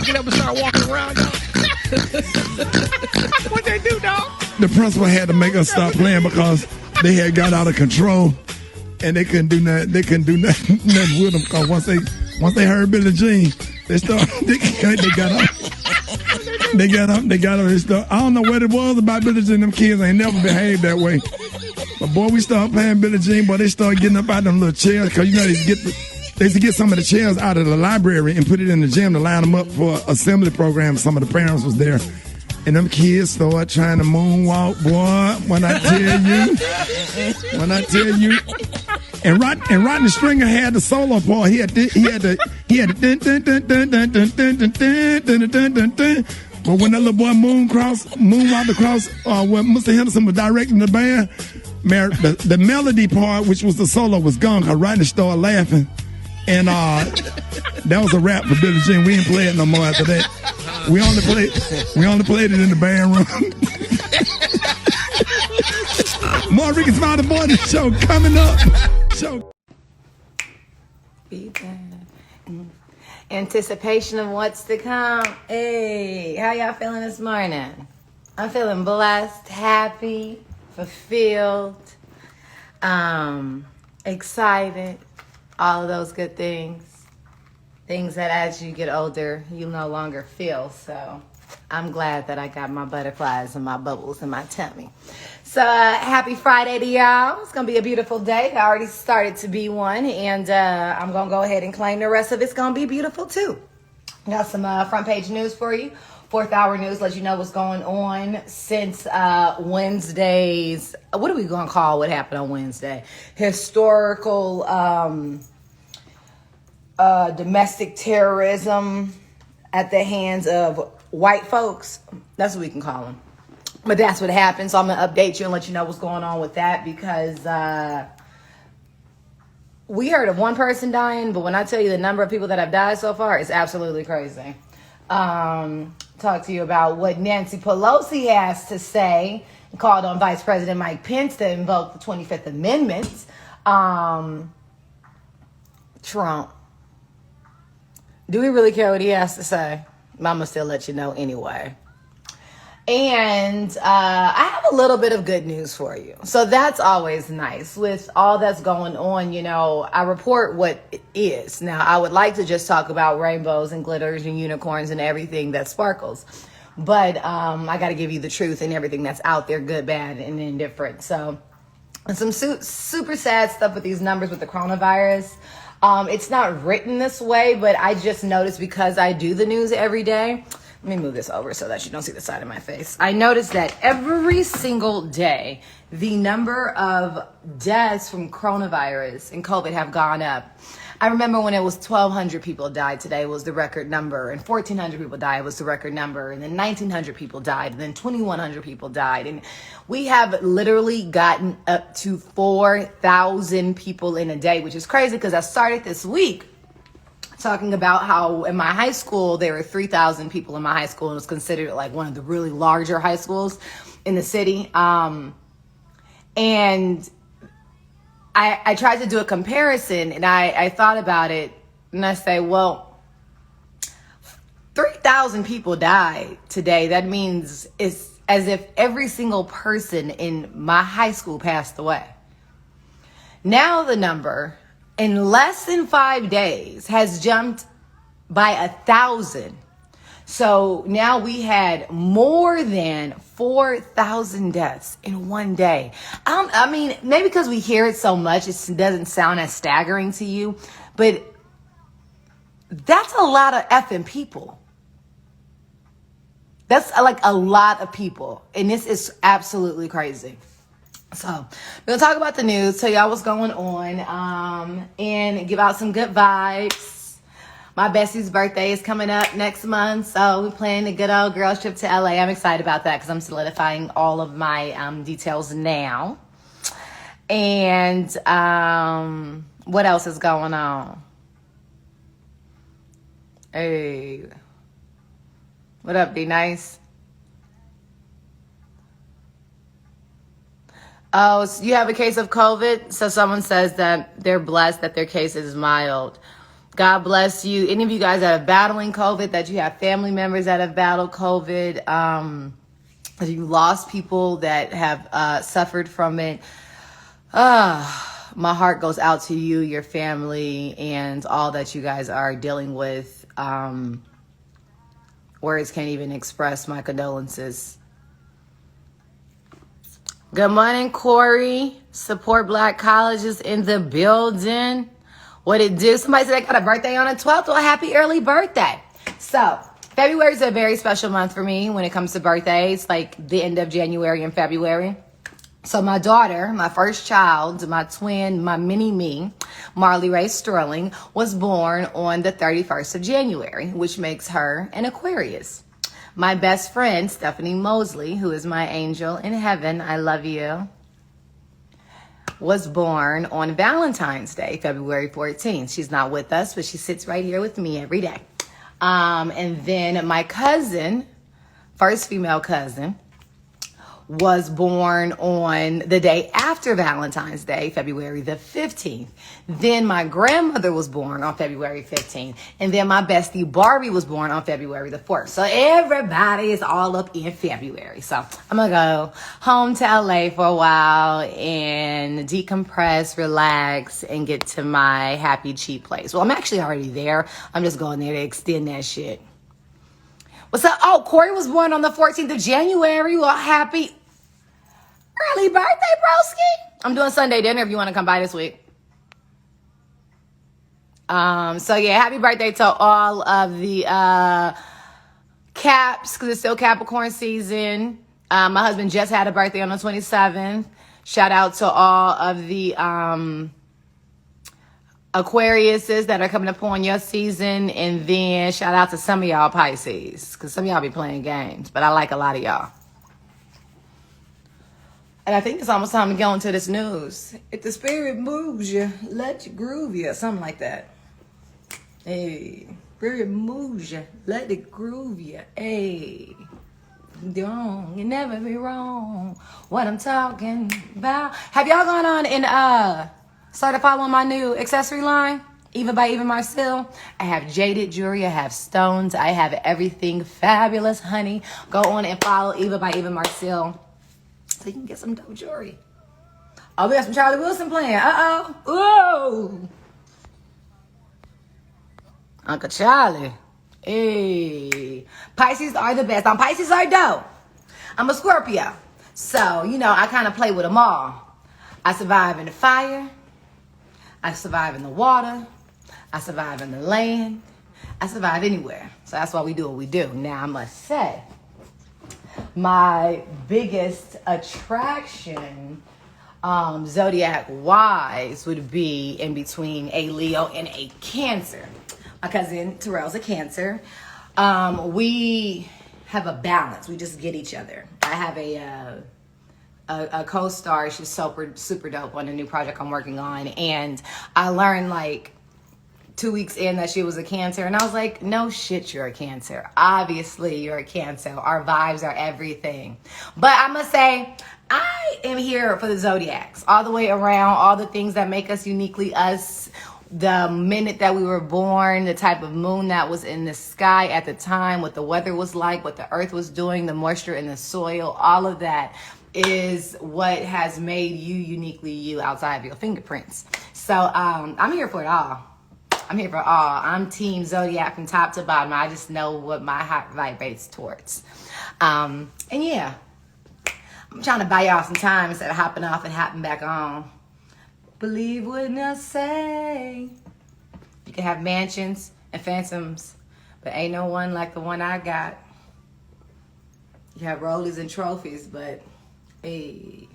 Get up and start walking around, y'all. What they do, dog? The principal had to make us stop playing because they had got out of control, and they couldn't do nothing. They couldn't do nothing with them because once they heard Billie Jean, they got up. They got up and stuff. I don't know what it was about Billie Jean. Them kids ain't never behaved that way. But boy, we started playing Billie Jean. Boy, they started getting up out of them little chairs because you know they used to get some of the chairs out of the library and put it in the gym to line them up for assembly programs. Some of the parents was there. And them kids started trying to moonwalk, boy, when I tell you. And Rodney Stringer had the solo part. He had the dun dun dun dun dun dun dun dun dun dun dun dun. But when that little boy moonwalked across where Mr. Henderson was directing the band, man, the melody part, which was the solo, was gone because Rodney started laughing. And that was a wrap for Billie Jean. We didn't play it no more after that. We only played it in the band room. More Rickey Smiley Morning Show coming up. Anticipation of what's to come. Hey, how y'all feeling this morning? I'm feeling blessed, happy, fulfilled, excited, all of those good things. Things that as you get older, you no longer feel. So I'm glad that I got my butterflies and my bubbles in my tummy. So happy Friday to y'all. It's going to be a beautiful day. I already started to be one. And I'm going to go ahead and claim the rest of it's going to be beautiful too. Got some front page news for you. 4th hour news lets you know what's going on since Wednesday's, what are we going to call what happened on Wednesday? Historical domestic terrorism at the hands of white folks. That's what we can call them. But that's what happened. So I'm going to update you and let you know what's going on with that because we heard of one person dying, but when I tell you the number of people that have died so far, it's absolutely crazy. Talk to you about what Nancy Pelosi has to say, called on Vice President Mike Pence to invoke the 25th Amendment. Trump. Do we really care what he has to say? I'm going to still let you know anyway. And I have a little bit of good news for you. So that's always nice. With all that's going on, you know, I report what it is. Now, I would like to just talk about rainbows and glitters and unicorns and everything that sparkles. But I got to give you the truth and everything that's out there, good, bad, and indifferent. So some super sad stuff with these numbers with the coronavirus. It's not written this way, but I just noticed because I do the news every day Let me move this over so that you don't see the side of my face. I noticed that every single day, the number of deaths from coronavirus and COVID have gone up. I remember when it was 1,200 people died today was the record number, and 1,400 people died was the record number, and then 1,900 people died, and then 2,100 people died. And we have literally gotten up to 4,000 people in a day, which is crazy because I started this week talking about how in my high school, there were 3,000 people in my high school, and it was considered like one of the really larger high schools in the city. And I tried to do a comparison, and I thought about it, and I say, well, 3,000 people died today. That means it's as if every single person in my high school passed away. Now the number in less than 5 days has jumped by 1,000. So now we had more than 4,000 deaths in one day. I mean, maybe because we hear it so much, it doesn't sound as staggering to you, but that's a lot of effing people. That's like a lot of people. And this is absolutely crazy. So we're going to talk about the news, tell y'all what's going on, and give out some good vibes. My bestie's birthday is coming up next month, so we're planning a good old girl trip to LA. I'm excited about that because I'm solidifying all of my details now. And what else is going on? Hey, what up, D-Nice? Oh, so you have a case of COVID? So someone says that they're blessed that their case is mild. God bless you. Any of you guys that are battling COVID, that you have family members that have battled COVID, that you lost people that have suffered from it. My heart goes out to you, your family, and all that you guys are dealing with. Words can't even express my condolences. Good morning, Corey. Support Black colleges in the building. What it do? Somebody said they got a birthday on the 12th. Well, happy early birthday. So, February is a very special month for me when it comes to birthdays, like the end of January and February. So my daughter, my first child, my twin, my mini-me, Marley Ray Sterling, was born on the 31st of January, which makes her an Aquarius. My best friend, Stephanie Mosley, who is my angel in heaven, I love you, was born on Valentine's Day, February 14th. She's not with us, but she sits right here with me every day. And then my cousin, first female cousin, was born on the day after Valentine's Day, February the 15th. Then my grandmother was born on February 15th. And then my bestie Barbie was born on February the 4th. So everybody is all up in February. So I'm going to go home to LA for a while and decompress, relax, and get to my happy, cheap place. Well, I'm actually already there. I'm just going there to extend that shit. What's up? Oh, Corey was born on the 14th of January. Well, happy early birthday, broski. I'm doing Sunday dinner if you want to come by this week. So yeah, happy birthday to all of the Caps, because it's still Capricorn season. My husband just had a birthday on the 27th. Shout out to all of the Aquariuses that are coming up on your season. And then shout out to some of y'all Pisces, because some of y'all be playing games, but I like a lot of y'all. And I think it's almost time to go into this news. If the spirit moves you, let you groove you, something like that. Hey, spirit moves you, let it groove you. Hey, don't you never be wrong. What I'm talking about. Have y'all gone on and started following my new accessory line? Eva by Eva Marcel. I have jaded jewelry. I have stones. I have everything fabulous, honey. Go on and follow Eva by Eva Marcel, so you can get some dope jewelry. Oh, we got some Charlie Wilson playing. Ooh. Uncle Charlie. Hey. Pisces are the best. Pisces are dope. I'm a Scorpio. So, you know, I kind of play with them all. I survive in the fire. I survive in the water. I survive in the land. I survive anywhere. So that's why we do what we do. Now, I must say, my biggest attraction, zodiac-wise, would be in between a Leo and a Cancer. My cousin Terrell's a Cancer. We have a balance. We just get each other. I have a co-star. She's super dope on a new project I'm working on. And I learned like 2 weeks in that she was a Cancer, and I was like, no shit, you're a Cancer. Obviously you're a Cancer. Our vibes are everything. But I must say, I am here for the zodiacs all the way around, all the things that make us uniquely us, the minute that we were born, the type of moon that was in the sky at the time, what the weather was like, what the earth was doing, the moisture in the soil, all of that is what has made you uniquely you outside of your fingerprints. So I'm here for it all. I'm here for all. I'm team zodiac from top to bottom. I just know what my heart vibrates towards. And yeah, I'm trying to buy y'all some time instead of hopping off and hopping back on. Believe when I say you can have mansions and phantoms, but ain't no one like the one I got. You have rollies and trophies, but hey.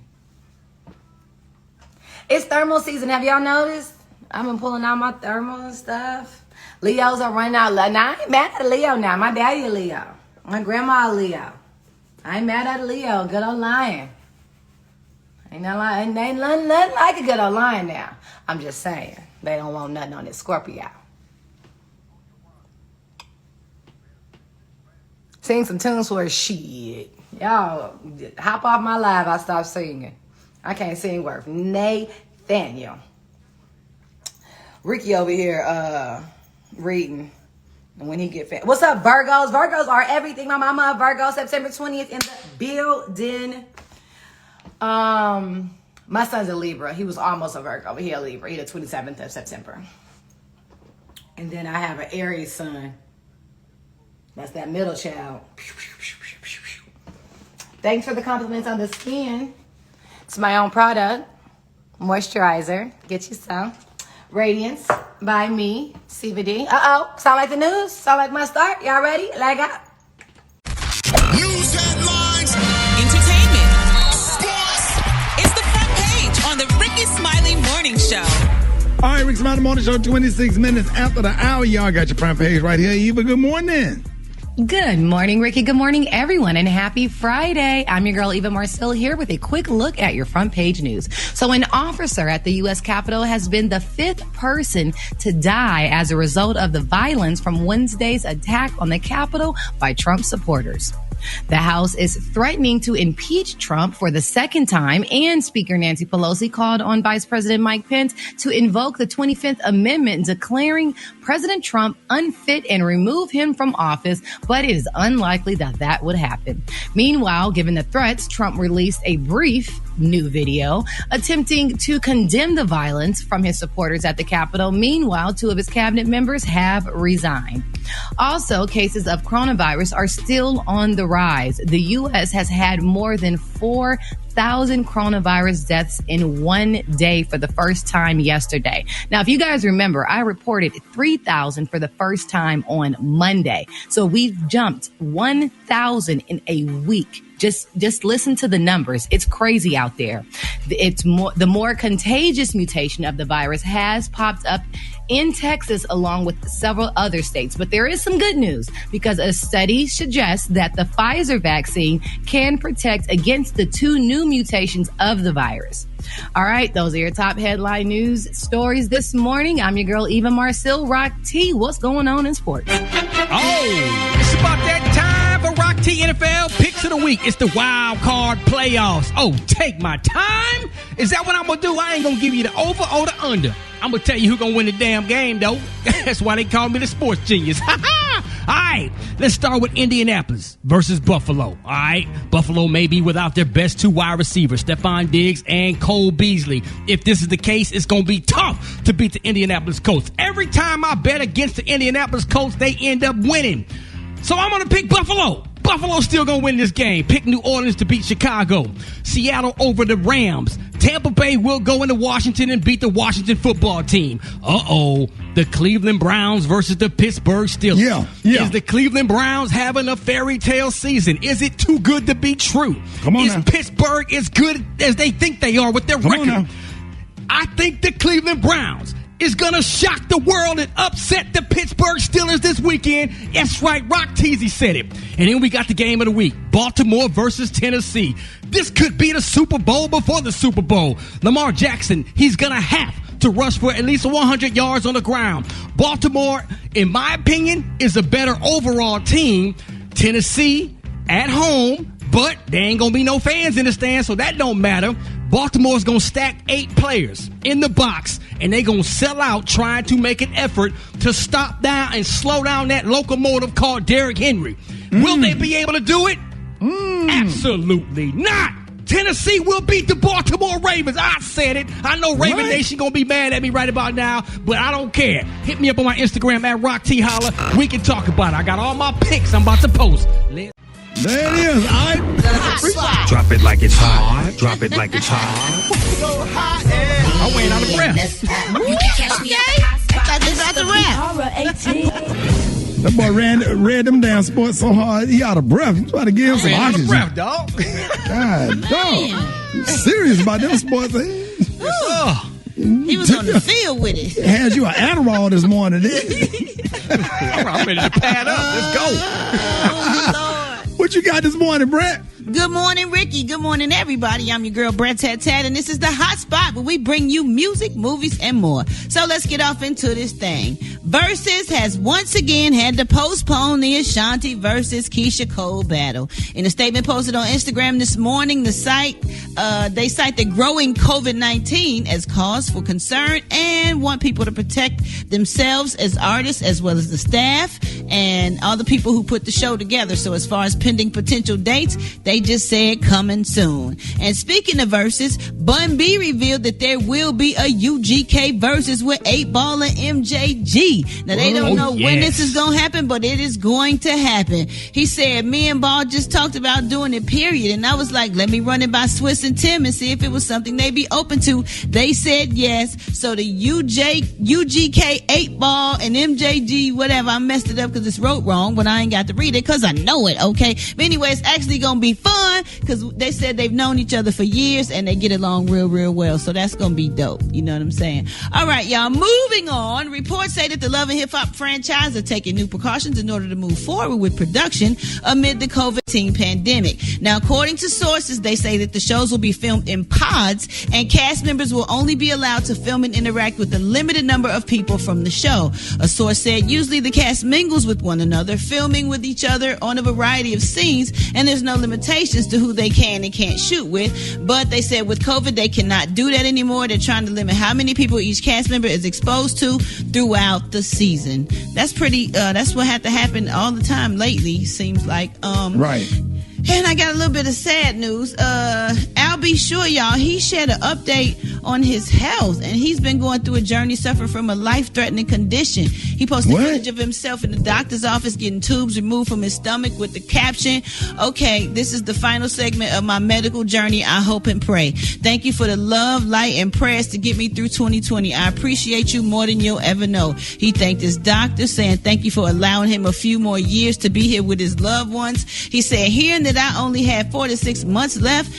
It's thermal season. Have y'all noticed? I've been pulling out my thermal and stuff. Leos are running out. Now, I ain't mad at a Leo now. My daddy a Leo. My grandma a Leo. I ain't mad at a Leo. Good old lion. Ain't nothing like a good old lion now. I'm just saying. They don't want nothing on this Scorpio. Sing some tunes for shit. Y'all, hop off my live. I stop singing. I can't sing worth Nathaniel. Ricky over here reading. And when he get fat. What's up, Virgos? Virgos are everything. My mama, Virgo, September 20th in the building. My son's a Libra. He was almost a Virgo, but he a Libra. He the 27th of September. And then I have an Aries son. That's that middle child. Thanks for the compliments on the skin. It's my own product. Moisturizer. Get you some. Radiance by me, CBD. Uh-oh, sound like the news? Sound like my start? Y'all ready? Leg up. News headlines. Entertainment. Sports. It's the front page on the Rickey Smiley Morning Show. All right, Rickey Smiley Morning Show, 26 minutes after the hour. Y'all got your front page right here. Eva, good morning. Good morning, Ricky. Good morning, everyone, and happy Friday. I'm your girl, Eva Marcel, here with a quick look at your front page news. So an officer at the U.S. Capitol has been the 5th person to die as a result of the violence from Wednesday's attack on the Capitol by Trump supporters. The House is threatening to impeach Trump for the second time, and Speaker Nancy Pelosi called on Vice President Mike Pence to invoke the 25th Amendment, declaring President Trump unfit and remove him from office, but it is unlikely that that would happen. Meanwhile, given the threats, Trump released a brief new video attempting to condemn the violence from his supporters at the Capitol. Meanwhile, 2 of his cabinet members have resigned. Also, cases of coronavirus are still on the rise. The U.S. has had more than 4,000 coronavirus deaths in one day for the first time yesterday. Now, if you guys remember, I reported 3,000 for the first time on Monday. So we've jumped 1,000 in a week. Just listen to the numbers. It's crazy out there. The more contagious mutation of the virus has popped up in Texas along with several other states. But there is some good news because a study suggests that the Pfizer vaccine can protect against the 2 new mutations of the virus. All right, those are your top headline news stories this morning. I'm your girl, Eva Marcel. Rock T, what's going on in sports? Oh, it's about that time for Rock T NFL Picks of the Week. It's the wild card playoffs. Oh, take my time? Is that what I'm going to do? I ain't going to give you the over or the under. I'm going to tell you who's going to win the damn game, though. That's why they call me the sports genius. All right, let's start with Indianapolis versus Buffalo. All right, Buffalo may be without their best 2 wide receivers, Stephon Diggs and Cole Beasley. If this is the case, it's going to be tough to beat the Indianapolis Colts. Every time I bet against the Indianapolis Colts, they end up winning. So I'm going to pick Buffalo. Buffalo's still going to win this game. Pick New Orleans to beat Chicago. Seattle over the Rams. Tampa Bay will go into Washington and beat the Washington football team. Uh-oh. The Cleveland Browns versus the Pittsburgh Steelers. Yeah. Is the Cleveland Browns having a fairy tale season? Is it too good to be true? Come on Is now. Pittsburgh as good as they think they are with their Come on record? now. I think the Cleveland Browns is going to shock the world and upset the Pittsburgh Steelers this weekend. That's right, Rock Teasy said it. And then we got the game of the week, Baltimore versus Tennessee. This could be the Super Bowl before the Super Bowl. Lamar Jackson, he's going to have to rush for at least 100 yards on the ground. Baltimore, in my opinion, is a better overall team. Tennessee at home, but there ain't going to be no fans in the stands, so that don't matter. Baltimore's going to stack 8 players in the box, and they're going to sell out trying to make an effort to stop down and slow down that locomotive called Derrick Henry. Will they be able to do it? Absolutely not. Tennessee will beat the Baltimore Ravens. I said it. I know Raven Nation going to be mad at me right about now, but I don't care. Hit me up on my Instagram at RockTHolla. We can talk about it. I got all my picks I'm about to post. There it is. Drop it like it's hot. Drop it like it's hot. I went out of breath. That boy read them damn sports so hard, he out of breath. You try to give him some Out of oxygen. breath, dog. God, dog. You serious about them sports? He was on the field with it. Had you an Adderall this morning. I'm ready to pad up. Let's go. What you got this morning, Brett? Good morning, Ricky. Good morning, everybody. I'm your girl, Brett Tat Tat, and this is the Hot Spot where we bring you music, movies, and more. So let's get off into this thing. Versus has once again had to postpone the Ashanti versus Keisha Cole battle. In a statement posted on Instagram this morning, they cite the growing COVID-19 as cause for concern and want people to protect themselves as artists as well as the staff and all the people who put the show together. So as far as pending potential dates, they just said coming soon. And speaking of verses, Bun B revealed that there will be a UGK versus with 8 Ball and MJG. Now they don't know when this is going to happen, but it is going to happen. He said, me and Ball just talked about doing it, period. And I was like, let me run it by Swiss and Tim and see if it was something they'd be open to. They said yes. So the UGK 8 Ball and MJG, whatever, I messed it up because it's wrote wrong, but I ain't got to read it because I know it, okay? But anyway, it's actually going to be fun because they said they've known each other for years and they get along real, real well. So that's going to be dope. You know what I'm saying? All right, y'all, moving on. Reports say that the Love and Hip Hop franchise are taking new precautions in order to move forward with production amid the COVID-19 pandemic. Now, according to sources, they say that the shows will be filmed in pods and cast members will only be allowed to film and interact with a limited number of people from the show. A source said usually the cast mingles with one another, filming with each other on a variety of scenes, and there's no limitations to who they can and can't shoot with. But they said with COVID, they cannot do that anymore. They're trying to limit how many people each cast member is exposed to throughout the season. That's pretty, that's what had to happen all the time lately, seems like. Right. And I got a little bit of sad news. Al B. Sure, y'all, he shared an update on his health, and he's been going through a journey suffering from a life-threatening condition. He posted footage of himself in the doctor's office getting tubes removed from his stomach with the caption, okay, this is the final segment of my medical journey. I hope and pray. Thank you for the love, light, and prayers to get me through 2020. I appreciate you more than you'll ever know. He thanked his doctor, saying thank you for allowing him a few more years to be here with his loved ones. He said, hearing that I only had 4 to 6 months left,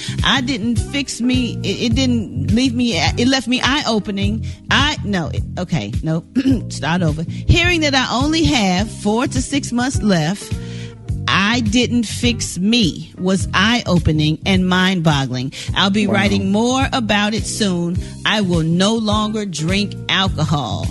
it left me eye-opening. Start over. Hearing that I only have 4 to 6 months left, I didn't fix me was eye-opening and mind-boggling. I'll be writing more about it soon. I will no longer drink alcohol.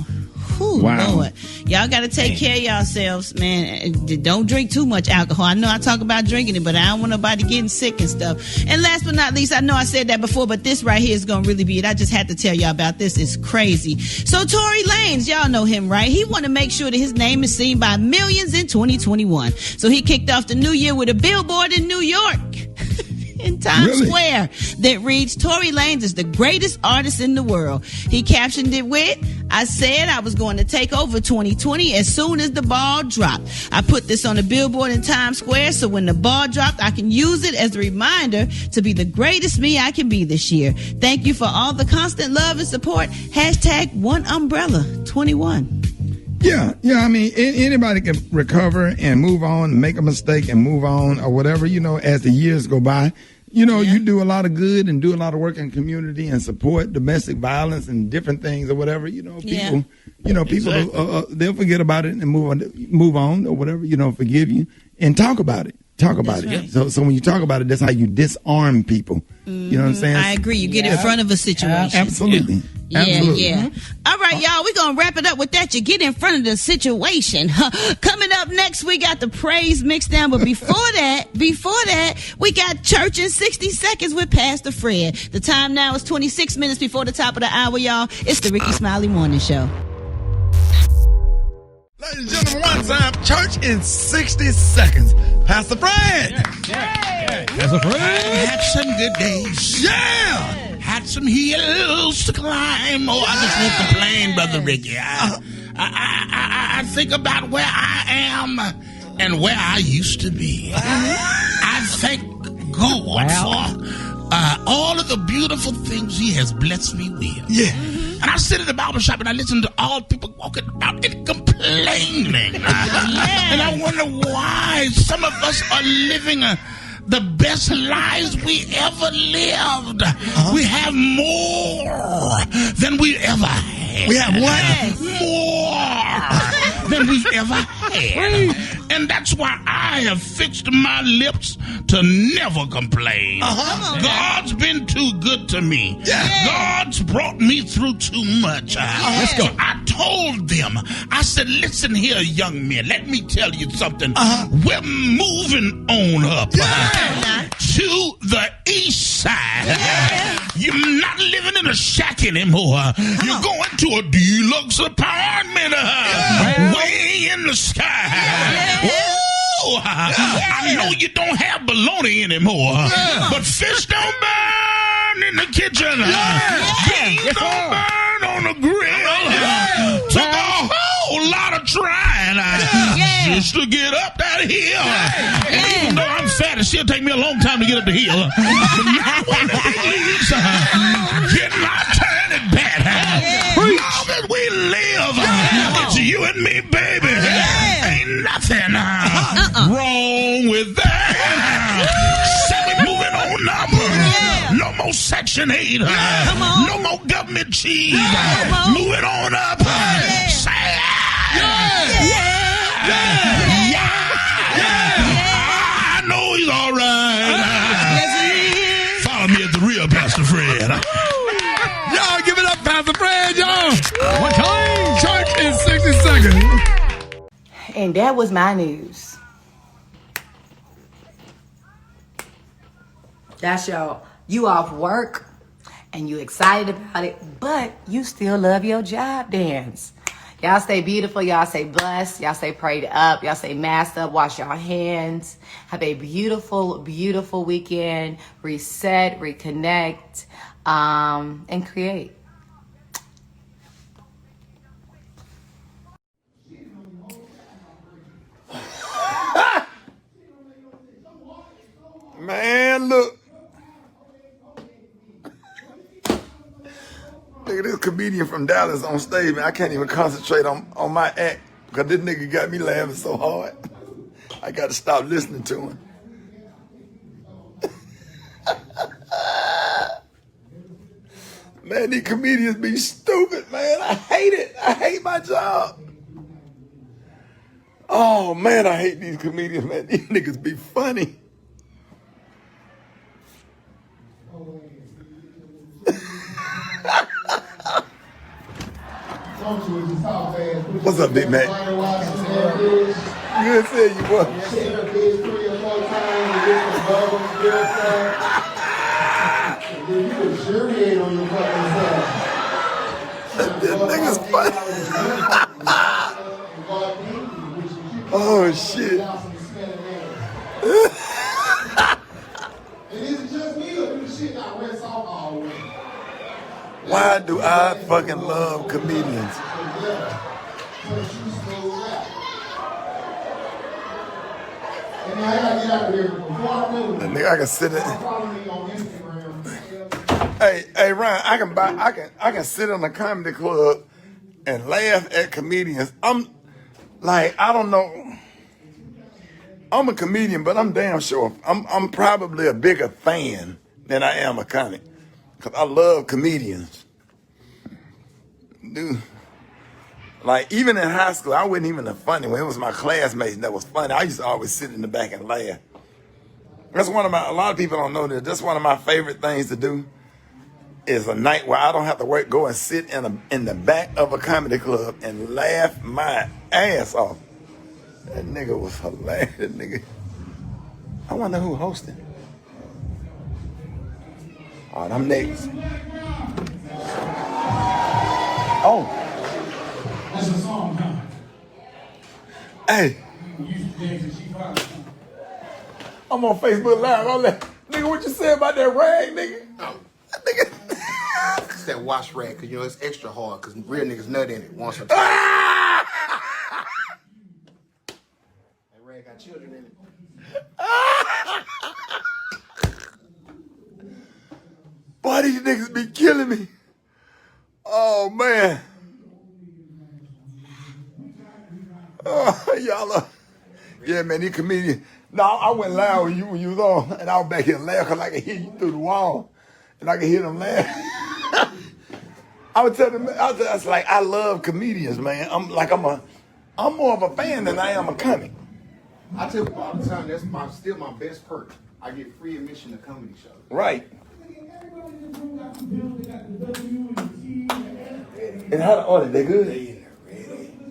Whew, Lord. Y'all got to take care of yourselves, man. Don't drink too much alcohol. I know I talk about drinking it, but I don't want nobody getting sick and stuff. And last but not least, I know I said that before, but this right here is going to really be it. I just had to tell y'all about this. It's crazy. So Tory Lanez, y'all know him, right? He want to make sure that his name is seen by millions in 2021. So he kicked off the new year with a billboard in New York. in Times Square that reads, Tory Lanez is the greatest artist in the world. He captioned it with, I said I was going to take over 2020 as soon as the ball dropped. I put this on a billboard in Times Square so when the ball dropped, I can use it as a reminder to be the greatest me I can be this year. Thank you for all the constant love and support. Hashtag One Umbrella 21. Yeah. I mean, anybody can recover and move on, make a mistake and move on or whatever, as the years go by. You do a lot of good and do a lot of work in community and support domestic violence and different things or whatever. People, people, they'll forget about it and move on or whatever, forgive you and talk about it. Talk about it. Right. So when you talk about it, that's how you disarm people. You know what I'm saying? I agree. You get in front of a situation. Absolutely. Yeah. Absolutely. All right, y'all, we're going to wrap it up with that. You get in front of the situation. Coming up next, we got the praise mix down. But before that, we got church in 60 seconds with Pastor Fred. The time now is 26 minutes before the top of the hour, y'all. It's the Rickey Smiley Morning Show. Ladies and gentlemen, one time, church in 60 seconds. Pastor Fred. Pastor Fred. Had some good days. Yeah. Had some hills to climb. Oh, I just won't complain, Brother Rickey. I think about where I am and where I used to be. I thank God for all of the beautiful things He has blessed me with. Yeah. And I sit in the barber shop and I listen to all people walking about and complaining. And I wonder why some of us are living the best lives we ever lived. We have more than we ever had. We have what? More than we've ever had. And that's why I have fixed my lips to never complain. God's been too good to me. God's brought me through too much. Let's go. So I told them, I said, listen here, young men, let me tell you something. We're moving on up to the east side. You're not living in a shack anymore. You're going to a deluxe apartment way in the sky. I know you don't have bologna anymore, but fish don't burn in the kitchen. Beans don't burn on the grill. Took a whole lot of trying just to get up that hill. And even though I'm fat, it still take me a long time to get up the hill. But now one of these getting our turn it back. Long as we live, it's you and me, baby. Ain't nothing wrong with that. So we moving on up. No more Section 8. No more government cheese. Moving on up. Say I know he's all right. Follow me at the real Pastor Fred. Y'all give it up, Pastor Fred, y'all. One time, church in 60 seconds. And that was my news. That's y'all. You off work and you excited about it, but you still love your job dance. Y'all stay beautiful. Y'all stay blessed. Y'all stay prayed up. Y'all stay masked up. Wash your hands. Have a beautiful, beautiful weekend. Reset, reconnect, and create. Man, look. Look at this comedian from Dallas on stage, man. I can't even concentrate on my act because this nigga got me laughing so hard. I got to stop listening to him. Man, these comedians be stupid, man. I hate it. I hate my job. Oh, man, I hate these comedians, man. These niggas be funny. What's up, big man? Good seeing you, boy. This nigga's funny. Oh, shit. Why do I fucking love comedians? The nigga, I can sit in. Hey, Ryan, I can sit in a comedy club and laugh at comedians. I'm like, I don't know. I'm a comedian, but I'm damn sure I'm probably a bigger fan than I am a comic. Cause I love comedians. Dude. Like, even in high school, I wasn't even a funny one. It was my classmates that was funny. I used to always sit in the back and laugh. That's a lot of people don't know this. That's one of my favorite things to do is a night where I don't have to work, go and sit in the back of a comedy club and laugh my ass off. That nigga was hilarious. That nigga. I wonder who hosting. All right, I'm next. Oh. That's a song, huh? Hey. I'm on Facebook Live. I'm like, nigga, what you say about that rag, nigga? Oh. Nigga. It's that wash rag, because, you know, it's extra hard, because real niggas nut in it once or twice. That rag got children in it. Boy, these niggas be killing me. Oh, man. Oh, y'all are. Yeah, man, these comedians. No, I went loud when you was on, and I was back here laughing because I could hear you through the wall, and I could hear them laugh. I was like, I love comedians, man. I'm more of a fan than I am a comic. I tell people all the time, that's still my best perk. I get free admission to comedy shows. Right. And how the audience, they good?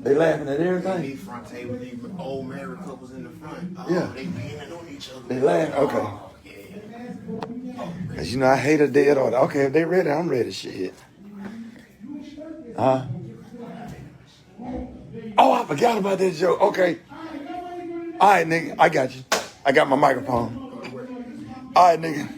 They laughing at everything? These front table, these old married couples in the front. Oh, Yeah. They beaming on each other. They laugh? Okay. Cause you know I hate a dead audience. Okay, if they ready, I'm ready. Shit. Huh? Oh, I forgot about that joke. Okay. All right, nigga. I got you. I got my microphone. All right, nigga.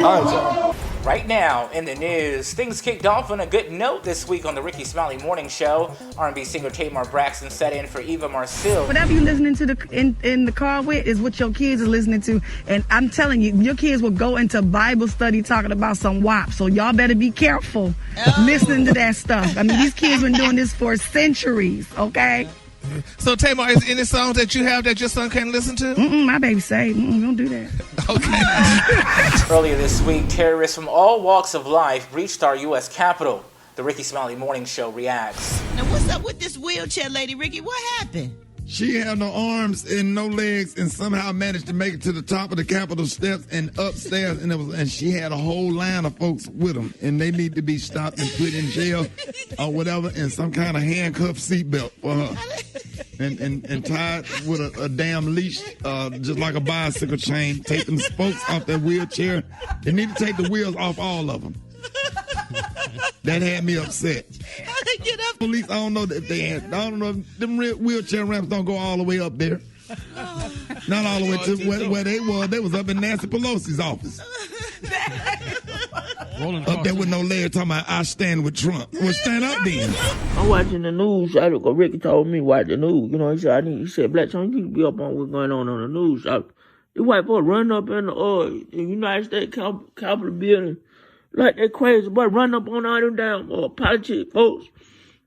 All right, y'all. Right now in the news, things kicked off on a good note this week on the Rickey Smiley Morning Show. R&B singer Tamar Braxton sat in for Eva Marcille. Whatever you're listening to in the car with is what your kids are listening to. And I'm telling you, your kids will go into Bible study talking about some WAP. So y'all better be careful listening to that stuff. I mean, these kids been doing this for centuries, okay? So, Tamar, is any songs that you have that your son can't listen to? My baby say, don't do that. Okay. Earlier this week, terrorists from all walks of life breached our U.S. Capitol. The Rickey Smiley Morning Show reacts. Now, what's up with this wheelchair lady, Ricky? What happened? She had no arms and no legs, and somehow managed to make it to the top of the Capitol steps and upstairs, and she had a whole line of folks with them, and they need to be stopped and put in jail or whatever, and some kind of handcuff seatbelt for her, and tied with a damn leash, just like a bicycle chain. Take them spokes off that wheelchair. They need to take the wheels off all of them. That had me upset. Get up. Police, I don't know if they had. I don't know if them wheelchair ramps don't go all the way up there. Not all the way to where they was. They was up in Nancy Pelosi's office. Up there with no leg talking about I stand with Trump. Well, stand up then. I'm watching the news. Ricky told me watch the news. You know, he said, Black Chunk, you need to be up on what's going on the news. The white folks run up in the United States Capitol building like they crazy, but run up on all them damn politics folks.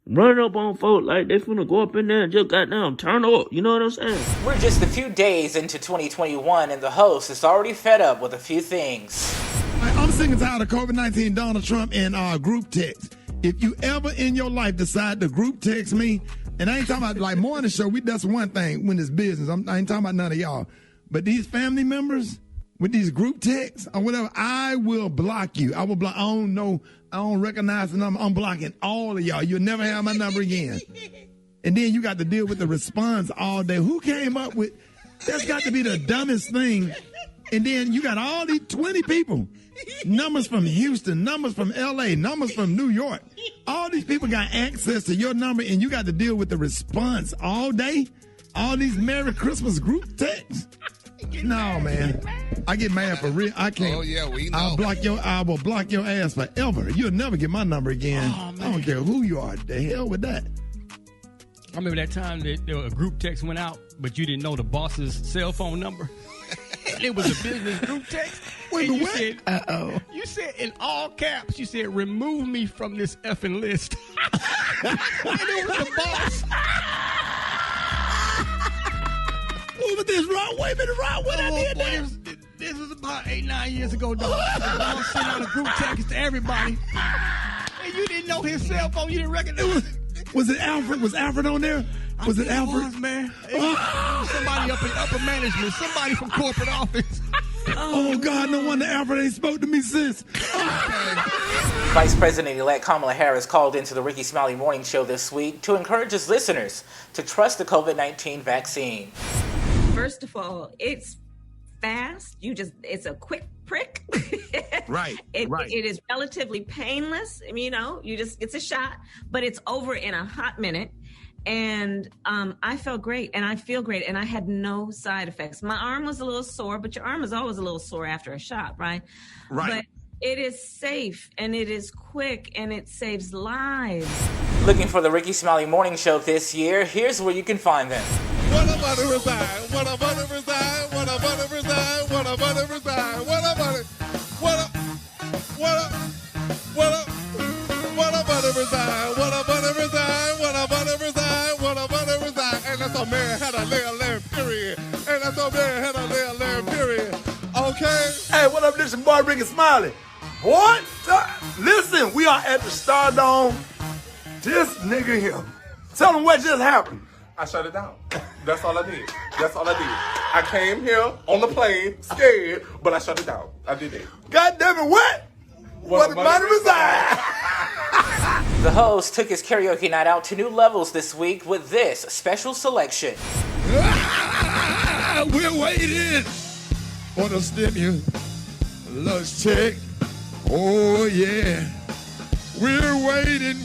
Running up on folks like they finna go up in there and just goddamn turn up. You know what I'm saying? We're just a few days into 2021, and the host is already fed up with a few things. I'm sick and tired of COVID-19, Donald Trump, and group text. If you ever in your life decide to group text me, and I ain't talking about like morning show, that's one thing when it's business. I ain't talking about none of y'all. But these family members with these group texts or whatever, I will block you. I will block. I don't know. I don't recognize the number. I'm blocking all of y'all. You'll never have my number again. And then you got to deal with the response all day. Who came up with, that's got to be the dumbest thing. And then you got all these 20 people. Numbers from Houston, numbers from LA, numbers from New York. All these people got access to your number, and you got to deal with the response all day. All these Merry Christmas group texts. No, man. I get mad for real. I can't. Oh, yeah, we know. I will block your ass forever. You'll never get my number again. Oh, I don't care who you are. The hell with that. I remember that time that a group text went out, but you didn't know the boss's cell phone number. It was a business group text. Wait, and you what? said, Uh-oh. You said in all caps, you said, remove me from this effing list. And it was the boss. Moving this wrong way, been the wrong way. I did that. This was about 8-9 years ago, dog. The boss sent out a group text to everybody. And you didn't know his cell phone. You didn't recognize it. Was it Alfred? Was Alfred on there? Was it Alfred? It was, man. Somebody up in upper management. Somebody from corporate office. Oh, God, no wonder Alfred ain't spoke to me since. Vice President-elect Kamala Harris called into the Rickey Smiley Morning Show this week to encourage his listeners to trust the COVID-19 vaccine. First of all, it's fast. It's a quick prick. Right. It is relatively painless. It's a shot, but it's over in a hot minute. And I felt great, and I feel great, and I had no side effects. My arm was a little sore, but your arm is always a little sore after a shot, right? Right. But it is safe, and it is quick, and it saves lives. Looking for the Rickey Smiley Morning Show this year? Here's where you can find them. What about to reside? What about to reside? What about to reside? What about to reside? What about it? What up? What up? What up? What about to reside? What about to reside? What about to reside? What about to reside? And that's a man had a little period. And that's a man had a little period. Okay. Hey, what up? This is your boy Rickey Smiley. What? Listen, we are at the Stardome. This nigga here. Tell him what just happened. I shut it down. That's all I did. That's all I did. I came here on the plane, scared, but I shut it down. I did it. God damn it, what? What about to reside? The host took his karaoke night out to new levels this week with this special selection. We're waiting for the stimulus check. Oh, yeah. We're waiting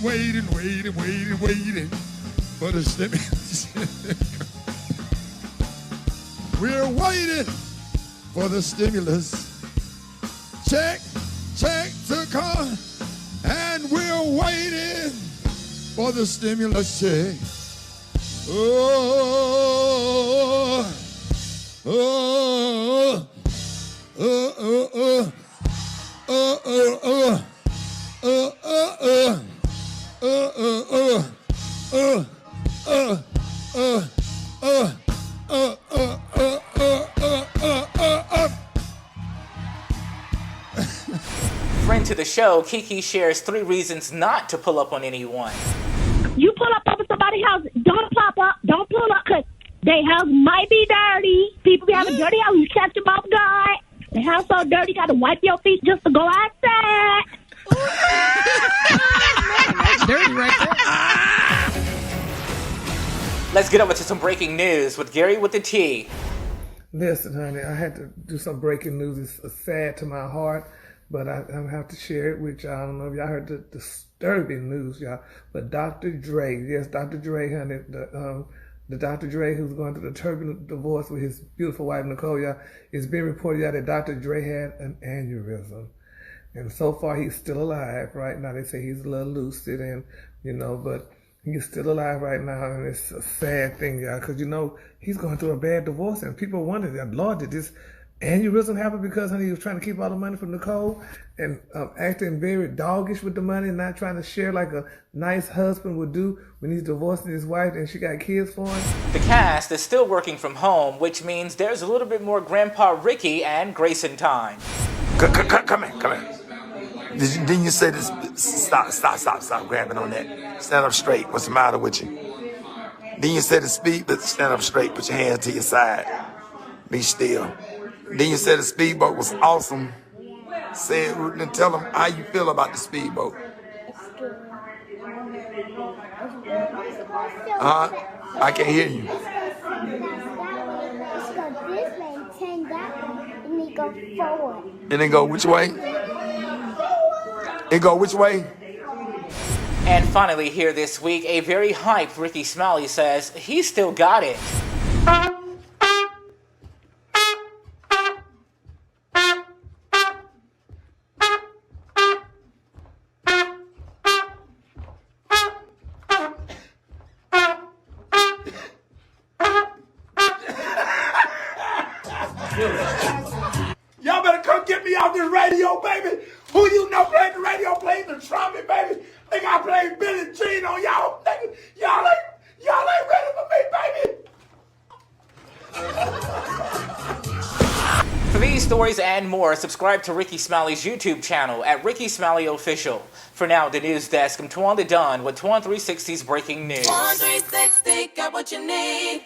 for the stimulus check. We're waiting for the stimulus check to come. And we're waiting for the stimulus check. Oh, oh, oh, oh, oh, oh, Friend to the show, Kiki shares 3 reasons not to pull up on anyone. You pull up over somebody's house, don't pop up, don't pull up, because their house might be dirty. People be having dirty house, you catch them off guard. The house so dirty, you got to wipe your feet just to go outside. That's dirty right there. Let's get over to some breaking news with Gary with the T. Listen, honey, I had to do some breaking news. It's sad to my heart, but I have to share it with y'all. I don't know if y'all heard the disturbing news, y'all. But Dr. Dre, yes, Dr. Dre, honey, the Dr. Dre who's going through the turbulent divorce with his beautiful wife, Nicole, y'all, it's been reported, y'all, that Dr. Dre had an aneurysm. And so far, he's still alive right now. They say he's a little lucid and, but he's still alive right now. And it's a sad thing, y'all, because, he's going through a bad divorce. And people wonder, Lord, did this aneurysm happen because, honey, he was trying to keep all the money from Nicole and acting very doggish with the money and not trying to share like a nice husband would do when he's divorcing his wife and she got kids for him? The cast is still working from home, which means there's a little bit more Grandpa Ricky and Grayson time. Come here. Didn't you say this? Stop grabbing on that. Stand up straight. What's the matter with you? Then you say the speed, but stand up straight. Put your hands to your side. Be still. Then you said the speedboat was awesome. Say it, and tell them how you feel about the speedboat. I can't hear you. And then go which way? It go which way? And finally here this week, a very hyped Rickey Smiley says he still got it. radio, baby. Who you know played the radio, played the trumpet, baby. Think I played Billie Jean on y'all, nigga. Y'all ain't ready for me, baby. For these stories and more, subscribe to Rickey Smiley's YouTube channel at Rickey Smiley Official. For now, the news desk, I'm Twan the Don with Twan 360's breaking news. Twan 360, got what you need.